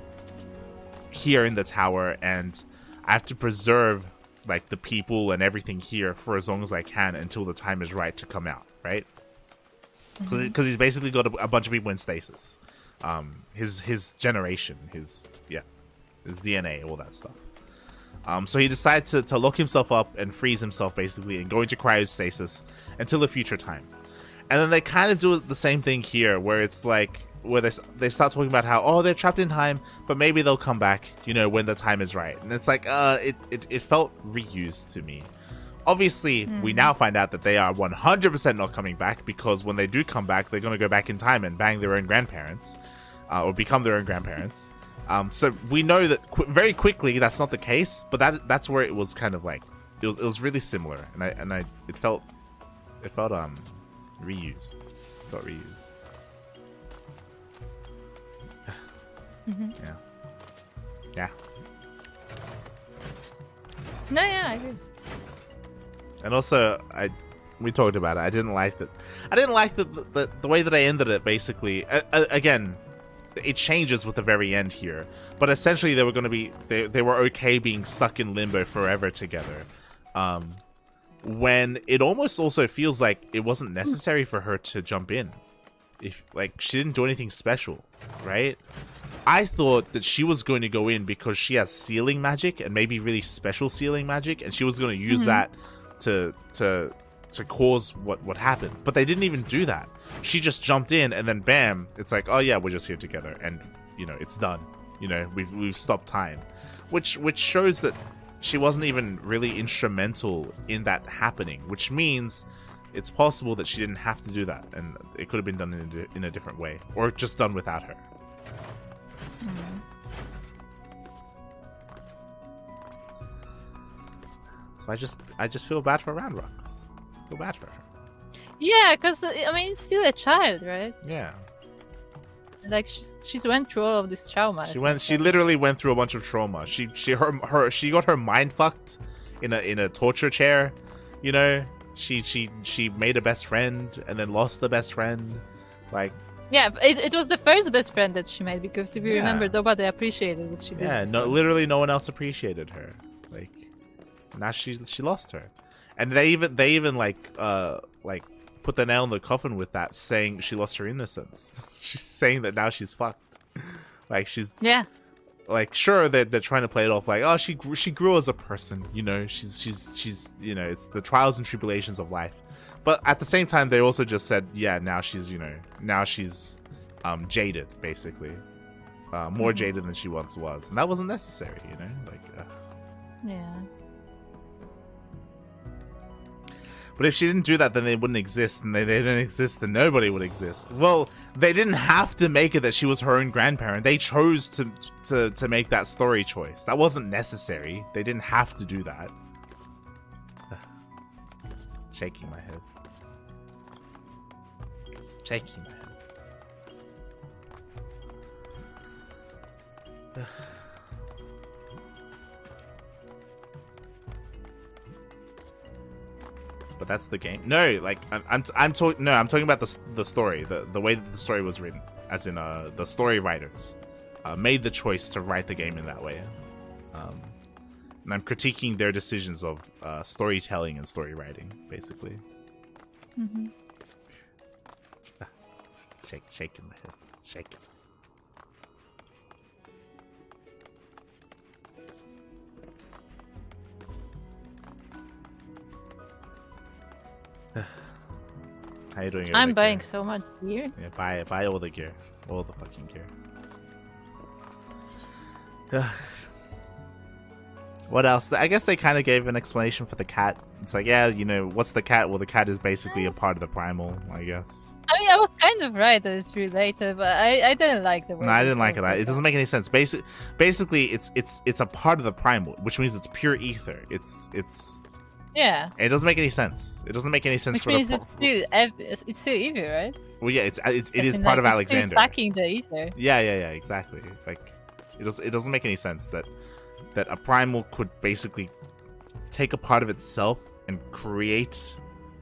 here in the tower, and I have to preserve like the people and everything here for as long as I can until the time is right to come out, right? Because he's basically got a bunch of people in stasis. His generation, his DNA, all that stuff. So he decides to lock himself up and freeze himself basically and go into cryostasis until a future time. And then they kind of do the same thing here, where it's like where they start talking about how they're trapped in time, but maybe they'll come back, when the time is right. And it's like it felt reused to me. Obviously, we now find out that they are 100% not coming back, because when they do come back, they're going to go back in time and bang their own grandparents, or become their own grandparents. So we know that very quickly that's not the case, but that's where it was kind of like it was really similar, and it felt reused. It felt reused. Yeah. No, yeah, I agree. And also, we talked about it. I didn't like that. I didn't like the way that I ended it. Basically, again, it changes with the very end here. But essentially, they were going to be they were okay being stuck in limbo forever together. When it almost also feels like it wasn't necessary for her to jump in. If like she didn't do anything special, right? I thought that she was going to go in because she has sealing magic and maybe really special sealing magic, and she was going to use that to cause what happened. But they didn't even do that. She just jumped in, and then bam, it's like, oh yeah, we're just here together, and you know, it's done. You know, we've stopped time, which shows that she wasn't even really instrumental in that happening, which means it's possible that she didn't have to do that, and it could have been done in a different way, or just done without her. So I just feel bad for Roundrocks. Feel bad for her. Yeah, because I mean, it's still a child, right? Yeah. Like she's went through all of this trauma. She literally went through a bunch of trauma. She got her mind fucked in a torture chair. You know, she made a best friend and then lost the best friend. Like, yeah, it was the first best friend that she made, because if you remember, nobody appreciated what she did. Yeah, literally no one else appreciated her. Like, now she lost her, and they even like put the nail in the coffin with that, saying she lost her innocence. She's saying that now she's fucked. Like, she's like, sure, they're trying to play it off like, oh, she grew as a person, you know, she's you know, it's the trials and tribulations of life. But at the same time, they also just said, yeah, now she's, you know, jaded, basically, more jaded than she once was, and that wasn't necessary, you know, like. Yeah. But if she didn't do that, then they wouldn't exist, and they didn't exist, then nobody would exist. Well, they didn't have to make it that she was her own grandparent. They chose to make that story choice. That wasn't necessary. They didn't have to do that. Shaking my head. Shaking my head. But that's the game. No, like I'm talking about the story, the way that the story was written, as in the story writers made the choice to write the game in that way, and I'm critiquing their decisions of storytelling and story writing, basically. Shaking my head, shaking. How you doing? I'm buying so much gear. Yeah, buy all the gear, all the fucking gear. What else? I guess they kind of gave an explanation for the cat. It's like, yeah, you know, what's the cat? Well, the cat is basically a part of the primal, I guess. I mean, I was kind of right that it's related, but I didn't like the way. No, I didn't like it. It doesn't make any sense. Basically, it's a part of the primal, which means it's pure ether. It's. Yeah. It doesn't make any sense. It doesn't make any sense. Which means it's still evil, right? Well, yeah, it is part of Alexander. It's sucking the ether. Yeah, exactly. Like, it doesn't make any sense that a primal could basically take a part of itself and create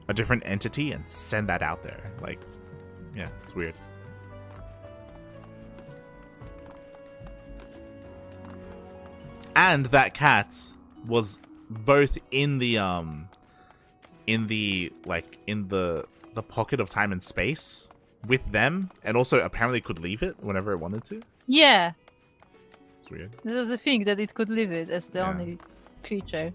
a different entity and send that out there. Like, yeah, it's weird. And that cat was both in the pocket of time and space with them, and also apparently could leave it whenever it wanted to. Yeah. It's weird. There was a thing that it could leave it as the only creature.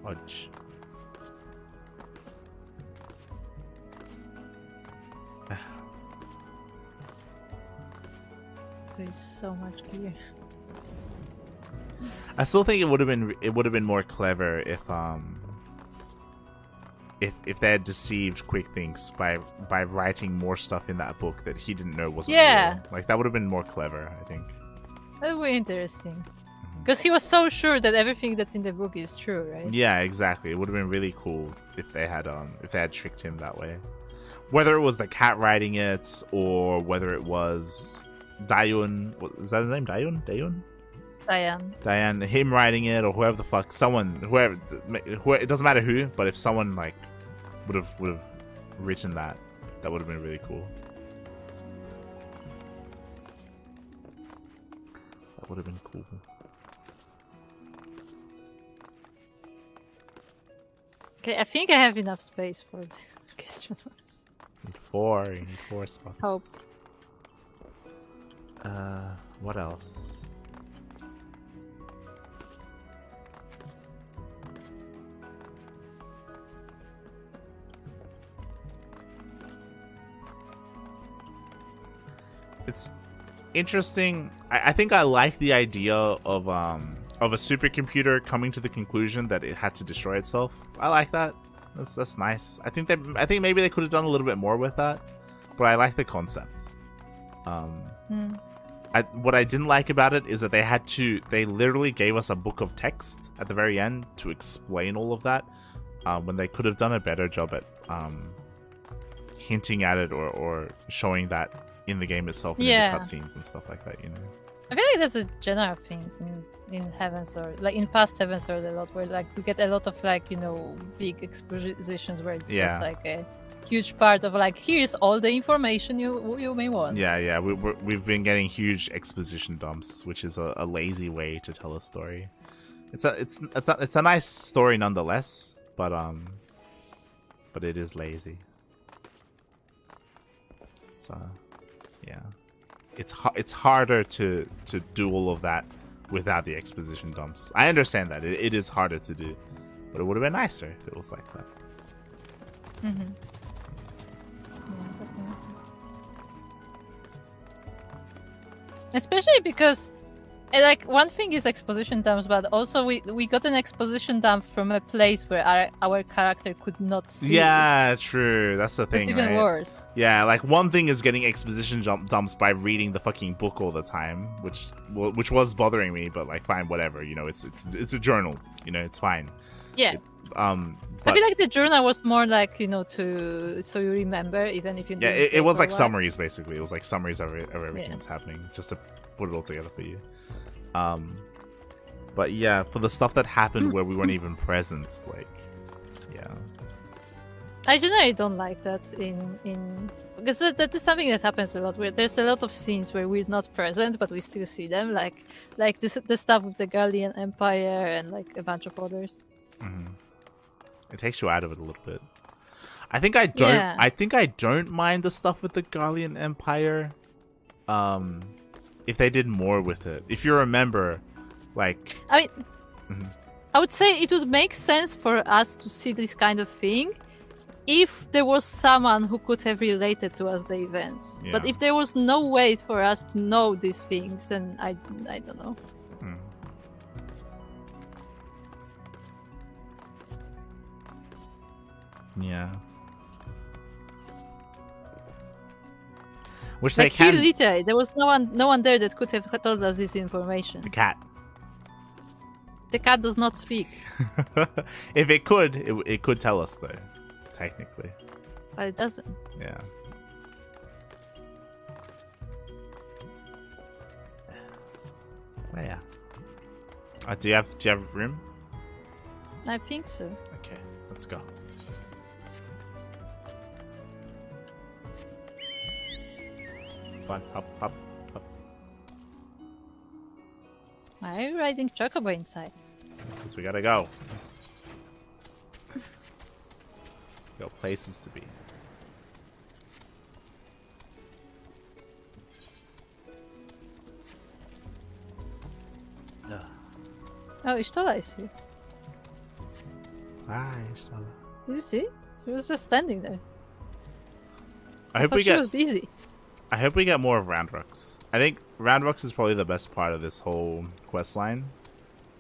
Fudge. There's so much gear. I still think it would have been more clever if they had deceived Quick Thinks by writing more stuff in that book that he didn't know wasn't real. Like, that would have been more clever, I think. That would be interesting. Because he was so sure that everything that's in the book is true, right? Yeah, exactly. It would have been really cool if they had tricked him that way. Whether it was the cat writing it, or whether it was Dayun, is that his name? Diane, him writing it, or whoever the fuck, whoever, it doesn't matter who, but if someone like would have written that. That would have been really cool. That would have been cool. Okay, I think I have enough space for the customers. You need four spots. Hope. What else? It's interesting. I think I like the idea of a supercomputer coming to the conclusion that it had to destroy itself. I like that. That's nice. I think maybe they could have done a little bit more with that, but I like the concept. What I didn't like about it is that they literally gave us a book of text at the very end to explain all of that, when they could have done a better job at hinting at it or showing that in the game itself, in the cutscenes and stuff like that, you know. I feel like that's a general thing in Heaven's Sword, like in past Heaven's Sword a lot, where like we get a lot of like, you know, big expositions where it's just like a huge part of like, here's all the information you may want. Yeah, we've been getting huge exposition dumps, which is a lazy way to tell a story. It's a nice story nonetheless, but it is lazy. So yeah, it's harder to do all of that without the exposition dumps. I understand that it is harder to do, but it would have been nicer if it was like that. Mm-hmm. Especially because, like, one thing is exposition dumps, but also we got an exposition dump from a place where our character could not see. Yeah, true. That's the thing. It's even worse. Yeah, like one thing is getting exposition dumps by reading the fucking book all the time, which was bothering me. But like, fine, whatever. You know, it's a journal. You know, it's fine. Yeah. I feel like the journal was more like, you know, so you remember, even if you. Yeah, it was like summaries basically. It was like summaries of everything that's happening, just to put it all together for you. But yeah, for the stuff that happened where we weren't even present, like, yeah. I generally don't like that in because that is something that happens a lot. Where there's a lot of scenes where we're not present, but we still see them, like the stuff with the Guardian Empire and like a bunch of others. Mm-hmm. It takes you out of it a little bit. I think I don't. Yeah. I think I don't mind the stuff with the Guardian Empire. If they did more with it, if you remember, like, I mean, I would say it would make sense for us to see this kind of thing if there was someone who could have related to us the events. Yeah. But if there was no way for us to know these things, then I don't know. Yeah. Which like they can. Literally, there was no one there that could have told us this information. The cat. The cat does not speak. If it could, it could tell us though, technically. But it doesn't. Yeah. Well, yeah. Do you have room? I think so. Okay, let's go. Fun. Up. Why are you riding Chocobo inside? Because we gotta go. Got places to be. Oh, Ishtola is here. Hi, Ishtola. Did you see? She was just standing there. I hope we get. She was busy. I hope we get more of Roundrux. I think Roundrux is probably the best part of this whole quest line,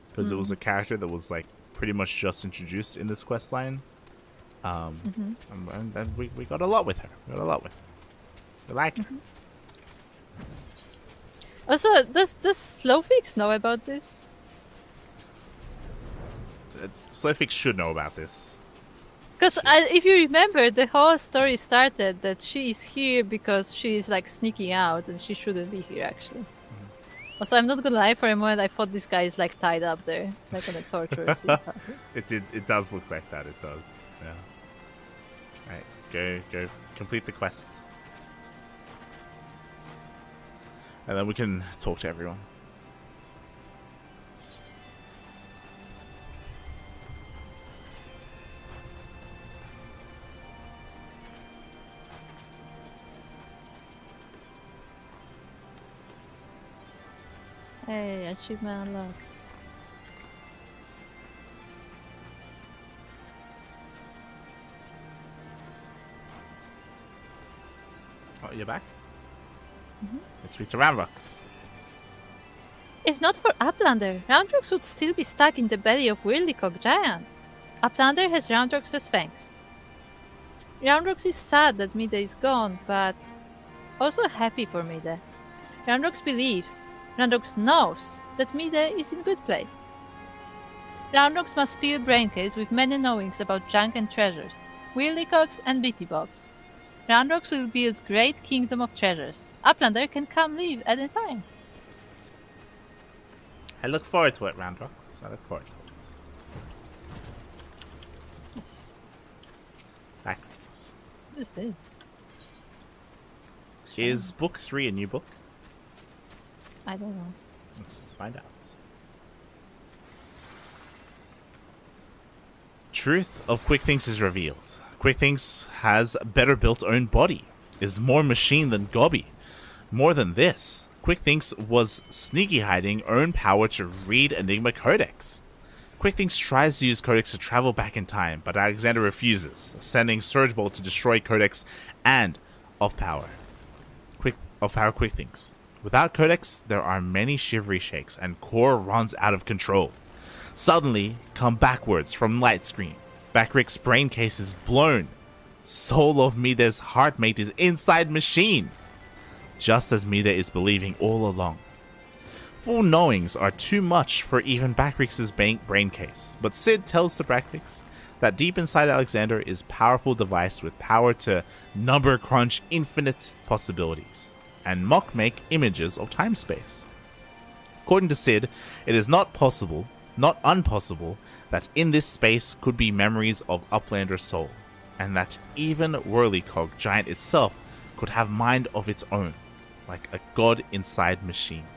because it was a character that was like pretty much just introduced in this quest line. And we got a lot with her. We like her. Also, does Slowfix know about this? Slowfix should know about this. Because if you remember, the whole story started that she is here because she is like sneaking out and she shouldn't be here actually. Also, I'm not gonna lie, for a moment I thought this guy is like tied up there, like on a torture scene. It does look like that, it does, yeah. Alright, go complete the quest. And then we can talk to everyone. Hey, achievement unlocked. Oh, you're back? Mhm. Let's reach to Ramrocks. If not for Uplander, Roundrocks would still be stuck in the belly of Whirlycock Giant. Uplander has Roundrocks as fangs. Roundrocks is sad that Mida is gone, but also happy for Mida. Roundrocks believes, Roundrocks knows, that Mida is in good place. Roundrocks must fill Braincase with many knowings about junk and treasures, Whirlycocks and Bittybogs. Roundrocks will build great kingdom of treasures. Uplander can come live at any time. I look forward to it, Ramrocks. I look forward to it. Yes. Backwards. What is this? Is book 3 a new book? I don't know. Let's find out. Truth of Quick Things is revealed. Quick Things has a better built own body, is more machine than Gobby. More than this, Quick Things was sneaky hiding own power to read Enigma Codex. Quick Things tries to use Codex to travel back in time, but Alexander refuses, sending Surge Bolt to destroy Codex and Quick Things. Without Codex, there are many shivery shakes, and Core runs out of control. Suddenly, come backwards from light screen. Backrick's brain case is blown. Soul of Mida's heartmate is inside machine. Just as Mida is believing all along. Full knowings are too much for even Backrick's brain case, but Sid tells the Backricks that deep inside Alexander is powerful device with power to number crunch infinite possibilities and mock make images of time-space. According to Sid, it is not impossible, that in this space could be memories of Uplander's soul, and that even Whirlycock Giant itself could have mind of its own, like a god inside machine.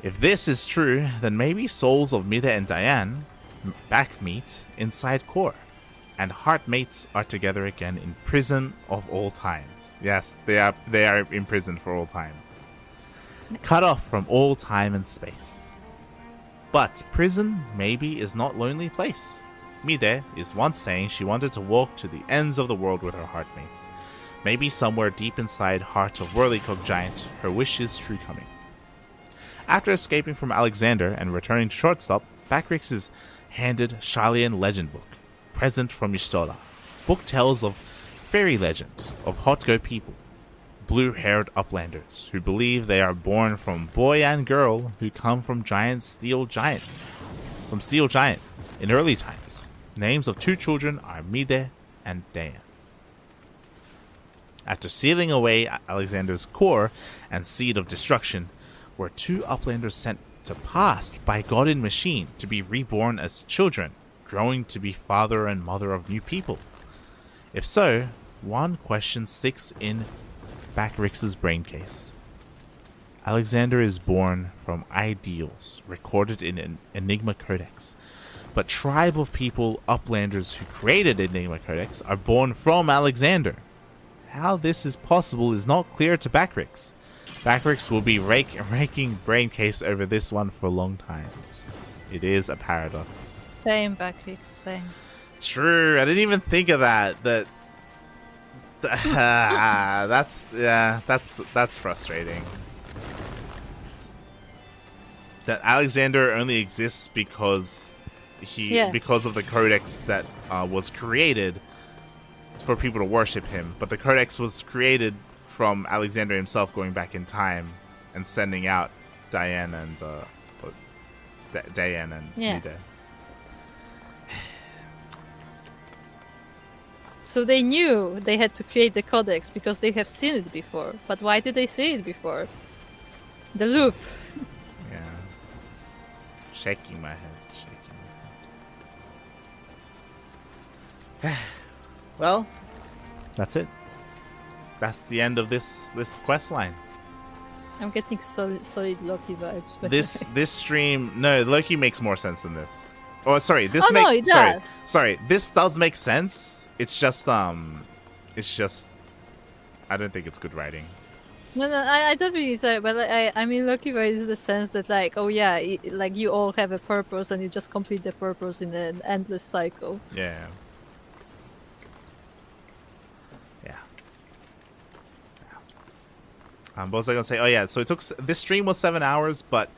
If this is true, then maybe souls of Mida and Diane back meet inside Core, and heartmates are together again in prison of all times. Yes, they are imprisoned for all time. Cut off from all time and space. But prison maybe is not lonely place. Mida is once saying she wanted to walk to the ends of the world with her heartmate. Maybe somewhere deep inside heart of Whirlycock Giant, her wish is true coming. After escaping from Alexander and returning to Shortstop, Backricks is handed Shylian legend book, present from Ishtola. Book tells of fairy legend of Hotgo people, blue-haired uplanders who believe they are born from boy and girl who come from Steel Giant in early times. Names of two children are Mide and Dayan. After sealing away Alexander's core and seed of destruction, were two uplanders sent to past by God in Machine to be reborn as children, growing to be father and mother of new people? If so, one question sticks in Backrix's brain case. Alexander is born from ideals recorded in an Enigma Codex, but tribe of people, uplanders who created Enigma Codex, are born from Alexander. How this is possible is not clear to Backrix. Backrix will be raking brain case over this one for long times. It is a paradox. Same, Backrix, same. True, I didn't even think of that. That's frustrating. That Alexander only exists because because of the codex that was created for people to worship him, but the codex was created from Alexander himself going back in time and sending out Diane and Mida. So they knew they had to create the codex because they have seen it before. But why did they see it before? The loop. Yeah. Shaking my head. Well, that's it. That's the end of this quest line. I'm getting solid Loki vibes. But This stream, no, Loki makes more sense than this. Oh, sorry, this no, it does. Sorry, this does make sense. It's just I don't think it's good writing. No, I don't really say, but I mean Loki vibes in the sense that like, oh yeah, like you all have a purpose and you just complete the purpose in an endless cycle. Yeah. What was I gonna say? Oh yeah, so this stream was 7 hours, but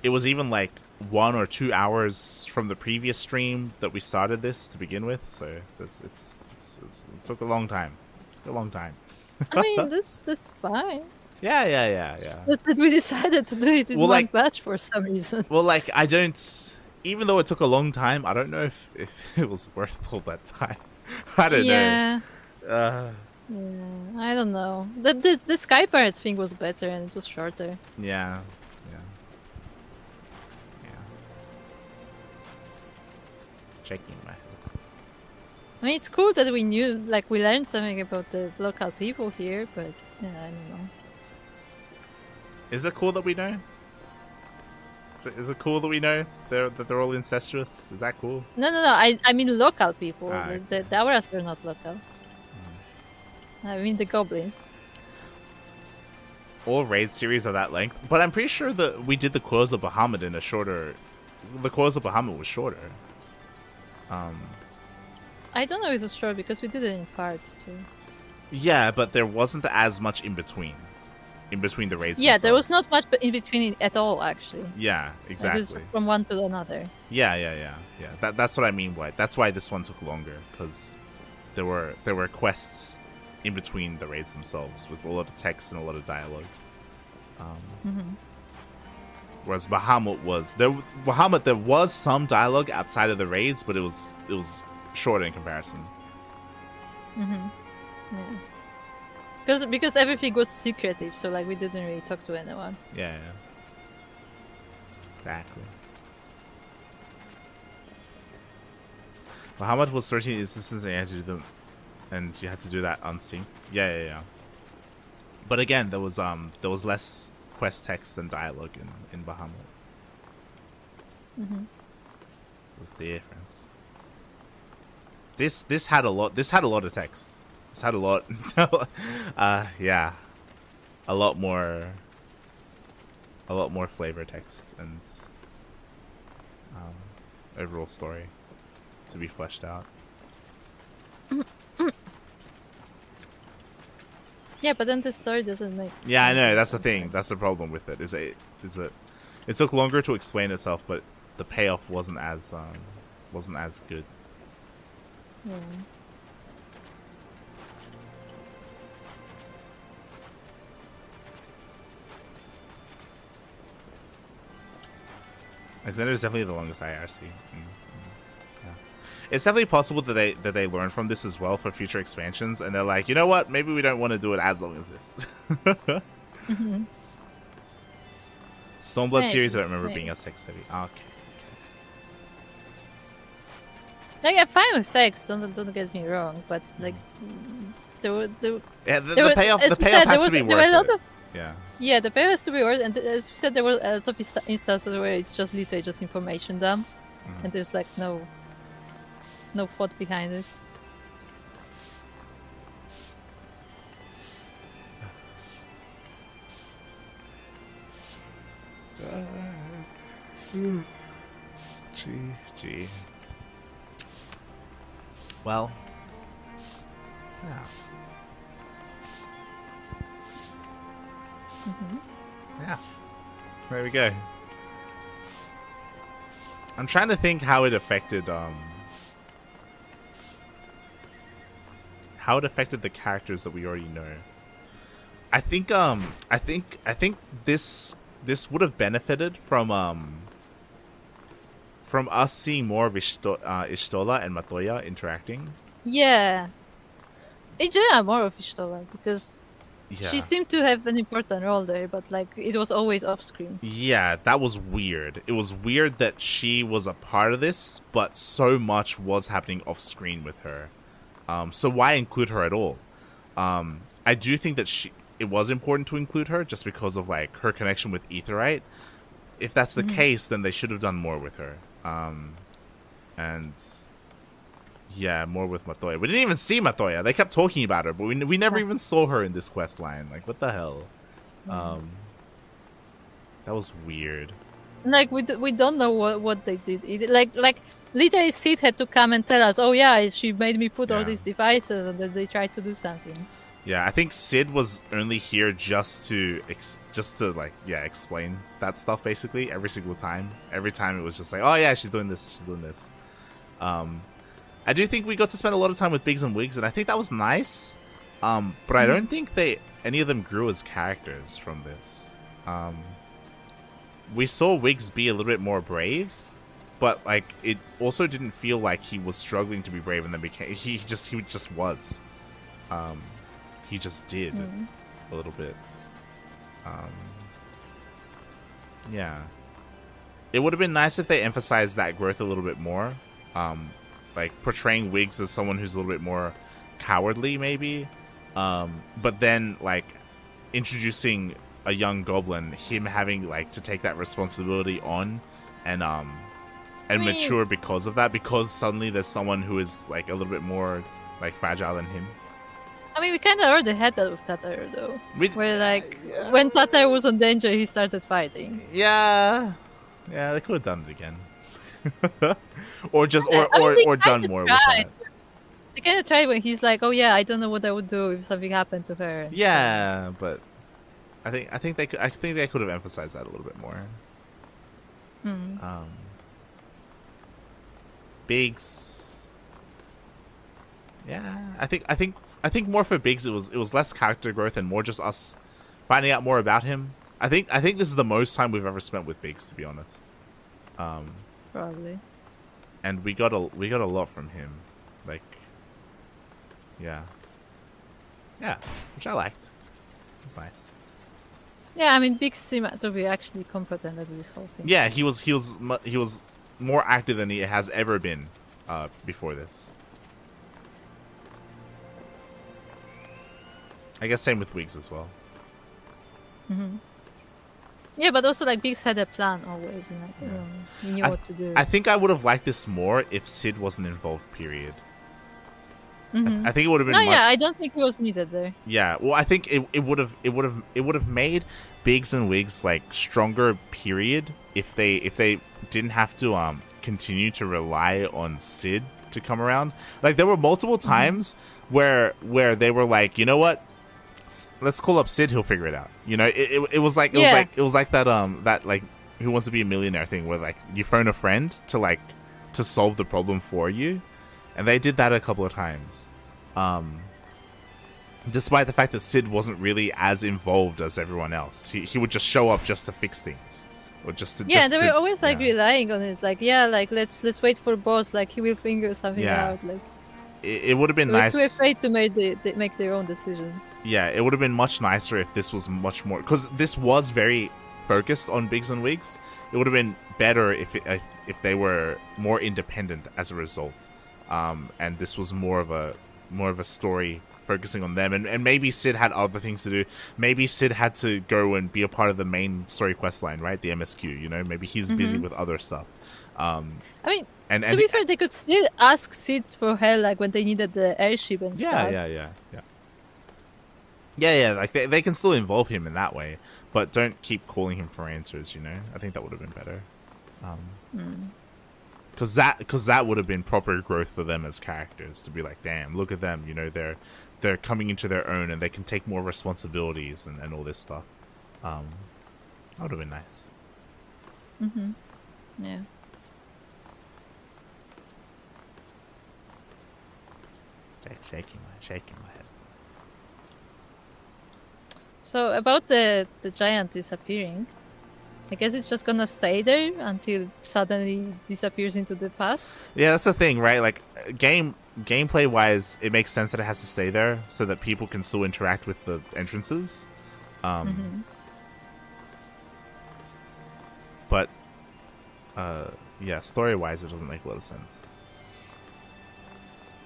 it was even like 1 or 2 hours from the previous stream that we started this to begin with. So it took a long time. I mean, that's fine. Yeah. But we decided to do it in one batch for some reason. Well, like even though it took a long time, I don't know if it was worth all that time. I don't know. Yeah, I don't know. The Sky Pirates thing was better and it was shorter. Yeah. Checking my. I mean, it's cool that we learned something about the local people here, but yeah, I don't know. Is it cool that we know? Is it cool that we know that they're all incestuous? Is that cool? No. I mean local people. Okay. The Auras are not local. I mean the goblins. All raid series are that length, but I'm pretty sure that we did the Quills of Bahamut in a shorter. The Quills of Bahamut was shorter. I don't know if it was short because we did it in parts too. Yeah, but there wasn't as much in between the raids. Yeah, themselves. there was not much in between at all, actually. Yeah, exactly. It was from one to another. Yeah. That's what I mean. That's why this one took longer, because there were quests in between the raids themselves with a lot of text and a lot of dialogue. Whereas Bahamut there was some dialogue outside of the raids, but it was shorter in comparison. Yeah. Because everything was secretive, so like we didn't really talk to anyone. Yeah. Exactly. Bahamut was 13 instances and you had to do them, and you had to do that unsynced. Yeah. But again, there was less quest text than dialogue in Bahamut. Was the difference. This had a lot. This had a lot of text. This had a lot. Yeah, a lot more flavor text and overall story to be fleshed out. Yeah, but then the story doesn't make. Yeah, I know. That's the thing. That's the problem with it. It took longer to explain itself, but the payoff wasn't as good. Yeah. Alexander is definitely the longest IRC. Yeah. It's definitely possible that they learn from this as well for future expansions, and they're like, you know what? Maybe we don't want to do it as long as this. Stormblood series, I don't remember being as text heavy. Okay. Like, I'm fine with text. Don't get me wrong, but like the payoff has to be worth it. Yeah, the payoff has to be worth it. And as we said, there were a lot of instances where it's just literally just information dump, and there's like no thought behind it. Gee. Well, yeah. Yeah. There we go. I'm trying to think how it affected the characters that we already know. I think this would have benefited from us seeing more of Ishtola and Matoya interacting. Yeah. In general, more of Ishtola, because she seemed to have an important role there, but like it was always off screen. Yeah, that was weird. It was weird that she was a part of this, but so much was happening off screen with her. So why include her at all? I do think that it was important to include her just because of like her connection with Aetheryte. If that's the case, then they should have done more with her. And yeah, more with Matoya. We didn't even see Matoya. They kept talking about her, but we never even saw her in this quest line. Like, what the hell? That was weird. Like we don't know what they did. Like literally Sid had to come and tell us, oh yeah, she made me put all these devices, and then they tried to do something. Yeah, I think Sid was only here just to explain that stuff basically every single time. Every time it was just like, oh yeah, she's doing this, she's doing this. I do think we got to spend a lot of time with Biggs and Wiggs, and I think that was nice. But I don't think any of them grew as characters from this. We saw Wiggs be a little bit more brave, but like it also didn't feel like he was struggling to be brave and then became he just was. He just did a little bit. Yeah. It would have been nice if they emphasized that growth a little bit more. Like portraying Wiggs as someone who's a little bit more cowardly maybe. But then like introducing a young goblin, him having like to take that responsibility on and mature because of that, because suddenly there's someone who is like a little bit more like fragile than him. I mean, we kind of already had that with Tatar, though. Where, like, when Tatar was in danger, he started fighting. Yeah, they could have done it again, or done more with that. They kind of tried when he's like, "Oh yeah, I don't know what I would do if something happened to her." Yeah, but I think they could have emphasized that a little bit more. Biggs. Yeah, I think more for Biggs it was less character growth and more just us finding out more about him. I think this is the most time we've ever spent with Biggs, to be honest. Probably. And we got a lot from him, like, yeah, which I liked. It's nice. Yeah, I mean, Biggs seemed to be actually competent at this whole thing. Yeah, he was more active than he has ever been before this. I guess same with Wiggs as well. Yeah, but also like Biggs had a plan always, and like he knew what to do. I think I would have liked this more if Sid wasn't involved. Period. I think it would have been. No, yeah, I don't think he was needed there. Yeah, well, I think it would have made Biggs and Wiggs like stronger. Period. If they didn't have to continue to rely on Sid to come around. Like there were multiple times where they were like, you know what? Let's call up Sid. He'll figure it out. You know, it was like that like Who Wants to Be a Millionaire thing where like you phone a friend to solve the problem for you, and they did that a couple of times. Despite the fact that Sid wasn't really as involved as everyone else, he would just show up just to fix things, or just to they were always like relying on it. Like like let's wait for boss. Like he will figure something out. Like. It would have been nice. Too afraid to make their own decisions. Yeah, it would have been much nicer if this was much more, because this was very focused on Biggs and Wiggs. It would have been better if they were more independent as a result, and this was more of a story focusing on them. And maybe Sid had other things to do. Maybe Sid had to go and be a part of the main story quest line, right? The MSQ. You know, maybe he's busy with other stuff. I mean. To be fair, they could still ask Sid for help, like when they needed the airship and stuff. Yeah. Like they can still involve him in that way, but don't keep calling him for answers. You know, I think that would have been better. Because that would have been proper growth for them as characters, to be like, damn, look at them. You know, they're coming into their own and they can take more responsibilities and all this stuff. That would have been nice. Yeah. Shaking my head. So about the giant disappearing, I guess it's just gonna stay there until it suddenly disappears into the past. Yeah, that's the thing, right? Like gameplay wise, it makes sense that it has to stay there so that people can still interact with the entrances. But yeah, story wise, it doesn't make a lot of sense.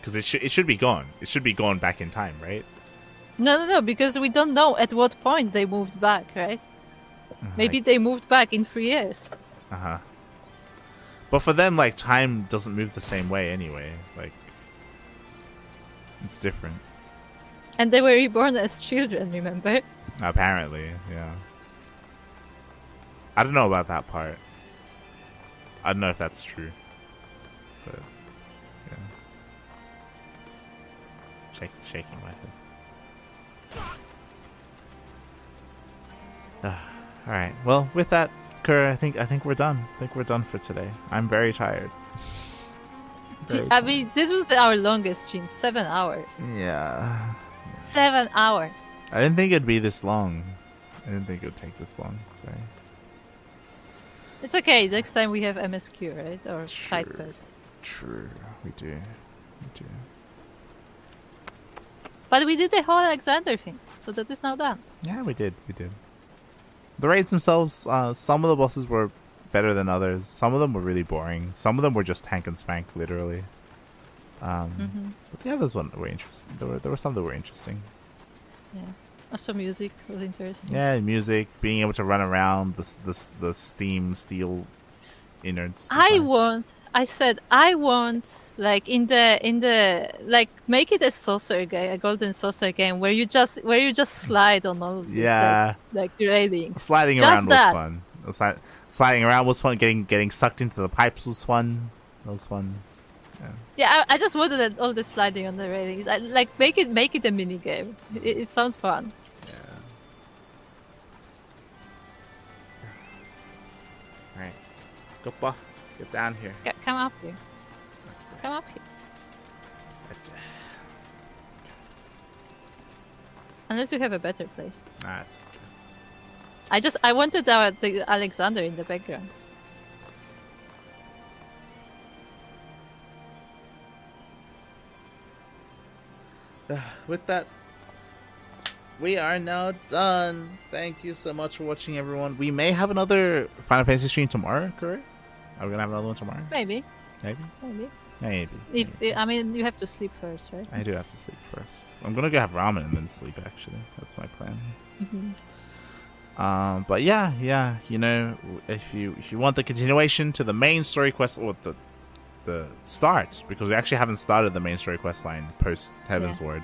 Because it should be gone. It should be gone back in time, right? No, because we don't know at what point they moved back, right? Maybe they moved back in 3 years. Uh-huh. But for them, like, time doesn't move the same way anyway. Like, it's different. And they were reborn as children, remember? Apparently, yeah. I don't know about that part. I don't know if that's true. But, yeah. Shaking my head. Alright, well, with that, Kuro, I think we're done. I think we're done for today. I'm very tired. I mean, this was our longest stream, 7 hours. Yeah. 7 hours. I didn't think it'd be this long. I didn't think it would take this long. Sorry. It's okay. Next time we have MSQ, right? Or side quests. True. We do. But we did the whole Alexander thing, so that is now done. Yeah, we did. The raids themselves, some of the bosses were better than others. Some of them were really boring. Some of them were just tank and spank, literally. But the others were interesting. There were some that were interesting. Yeah. Also, music was interesting. Yeah, music, being able to run around, the steam steel innards. I said I want like in the like make it a saucer game, a golden saucer game where you just slide on all of these like railings. Sliding just around that. was fun. Sliding around was fun. Getting sucked into the pipes was fun. That was fun. Yeah, I just wanted that all the sliding on the railings. Like make it a mini game. It sounds fun. Yeah. All right, go get down here. Come up here. Come up here. Unless you have a better place. Nah, it's okay. I wanted the Alexander in the background. With that, we are now done. Thank you so much for watching, everyone. We may have another Final Fantasy stream tomorrow, correct? Are we gonna have another one tomorrow? Maybe. I mean, you have to sleep first, right? I do have to sleep first. I'm gonna go have ramen and then sleep. Actually, that's my plan. But yeah, you know, if you want the continuation to the main story quest or the start, because we actually haven't started the main story quest line post Heaven's Word.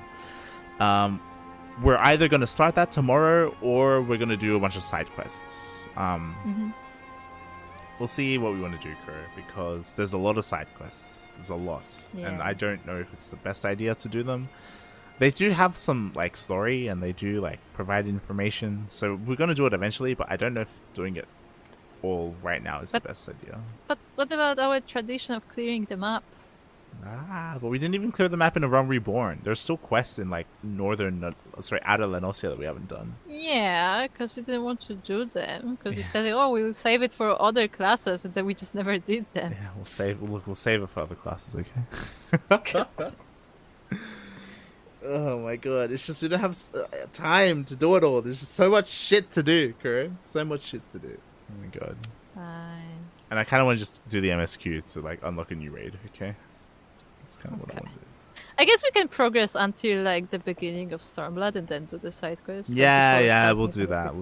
We're either going to start that tomorrow or we're going to do a bunch of side quests. We'll see what we want to do, Kuro, because there's a lot of side quests. There's a lot, and I don't know if it's the best idea to do them. They do have some like story, and they do like provide information, so we're going to do it eventually. But I don't know if doing it all right now is the best idea. But what about our tradition of clearing the map? But we didn't even clear the map in A Realm Reborn. There's still quests in like outer Lenosia that we haven't done. Yeah, because you didn't want to do them. Because you said, "Oh, we'll save it for other classes," and then we just never did them. Yeah, we'll save it for other classes, okay? Oh my god, it's just we don't have time to do it all. There's just so much shit to do, Kuro. So much shit to do. Oh my god. Fine. And I kind of want to just do the MSQ to like unlock a new raid, okay? That's kind of what I want to do. I guess we can progress until like the beginning of Stormblood and then do the side quest. Yeah, we'll do that.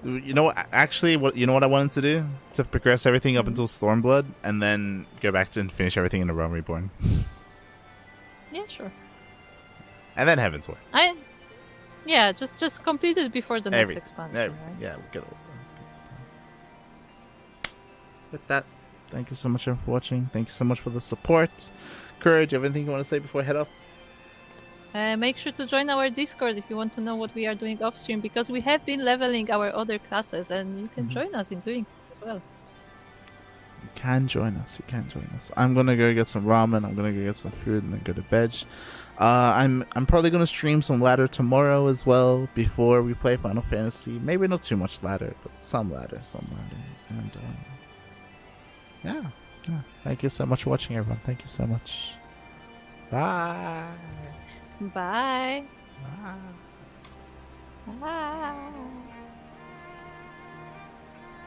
You know what? Actually, you know what I wanted to do to progress everything up until Stormblood, and then go back to and finish everything in A Realm Reborn. Yeah, sure. And then Heaven's Word. Just complete it before the next expansion. Right? Yeah, we'll get it all done. With that, thank you so much for watching. Thank you so much for the support. Kuro, do you have anything you want to say before I head up? Make sure to join our Discord if you want to know what we are doing off stream, because we have been leveling our other classes, and you can join us in doing it as well. You can join us. I'm gonna go get some ramen. I'm gonna go get some food and then go to bed. I'm probably gonna stream some ladder tomorrow as well before we play Final Fantasy. Maybe not too much ladder, but some ladder. And yeah. Thank you so much for watching, everyone. Thank you so much. Bye. Bye. Bye. Bye.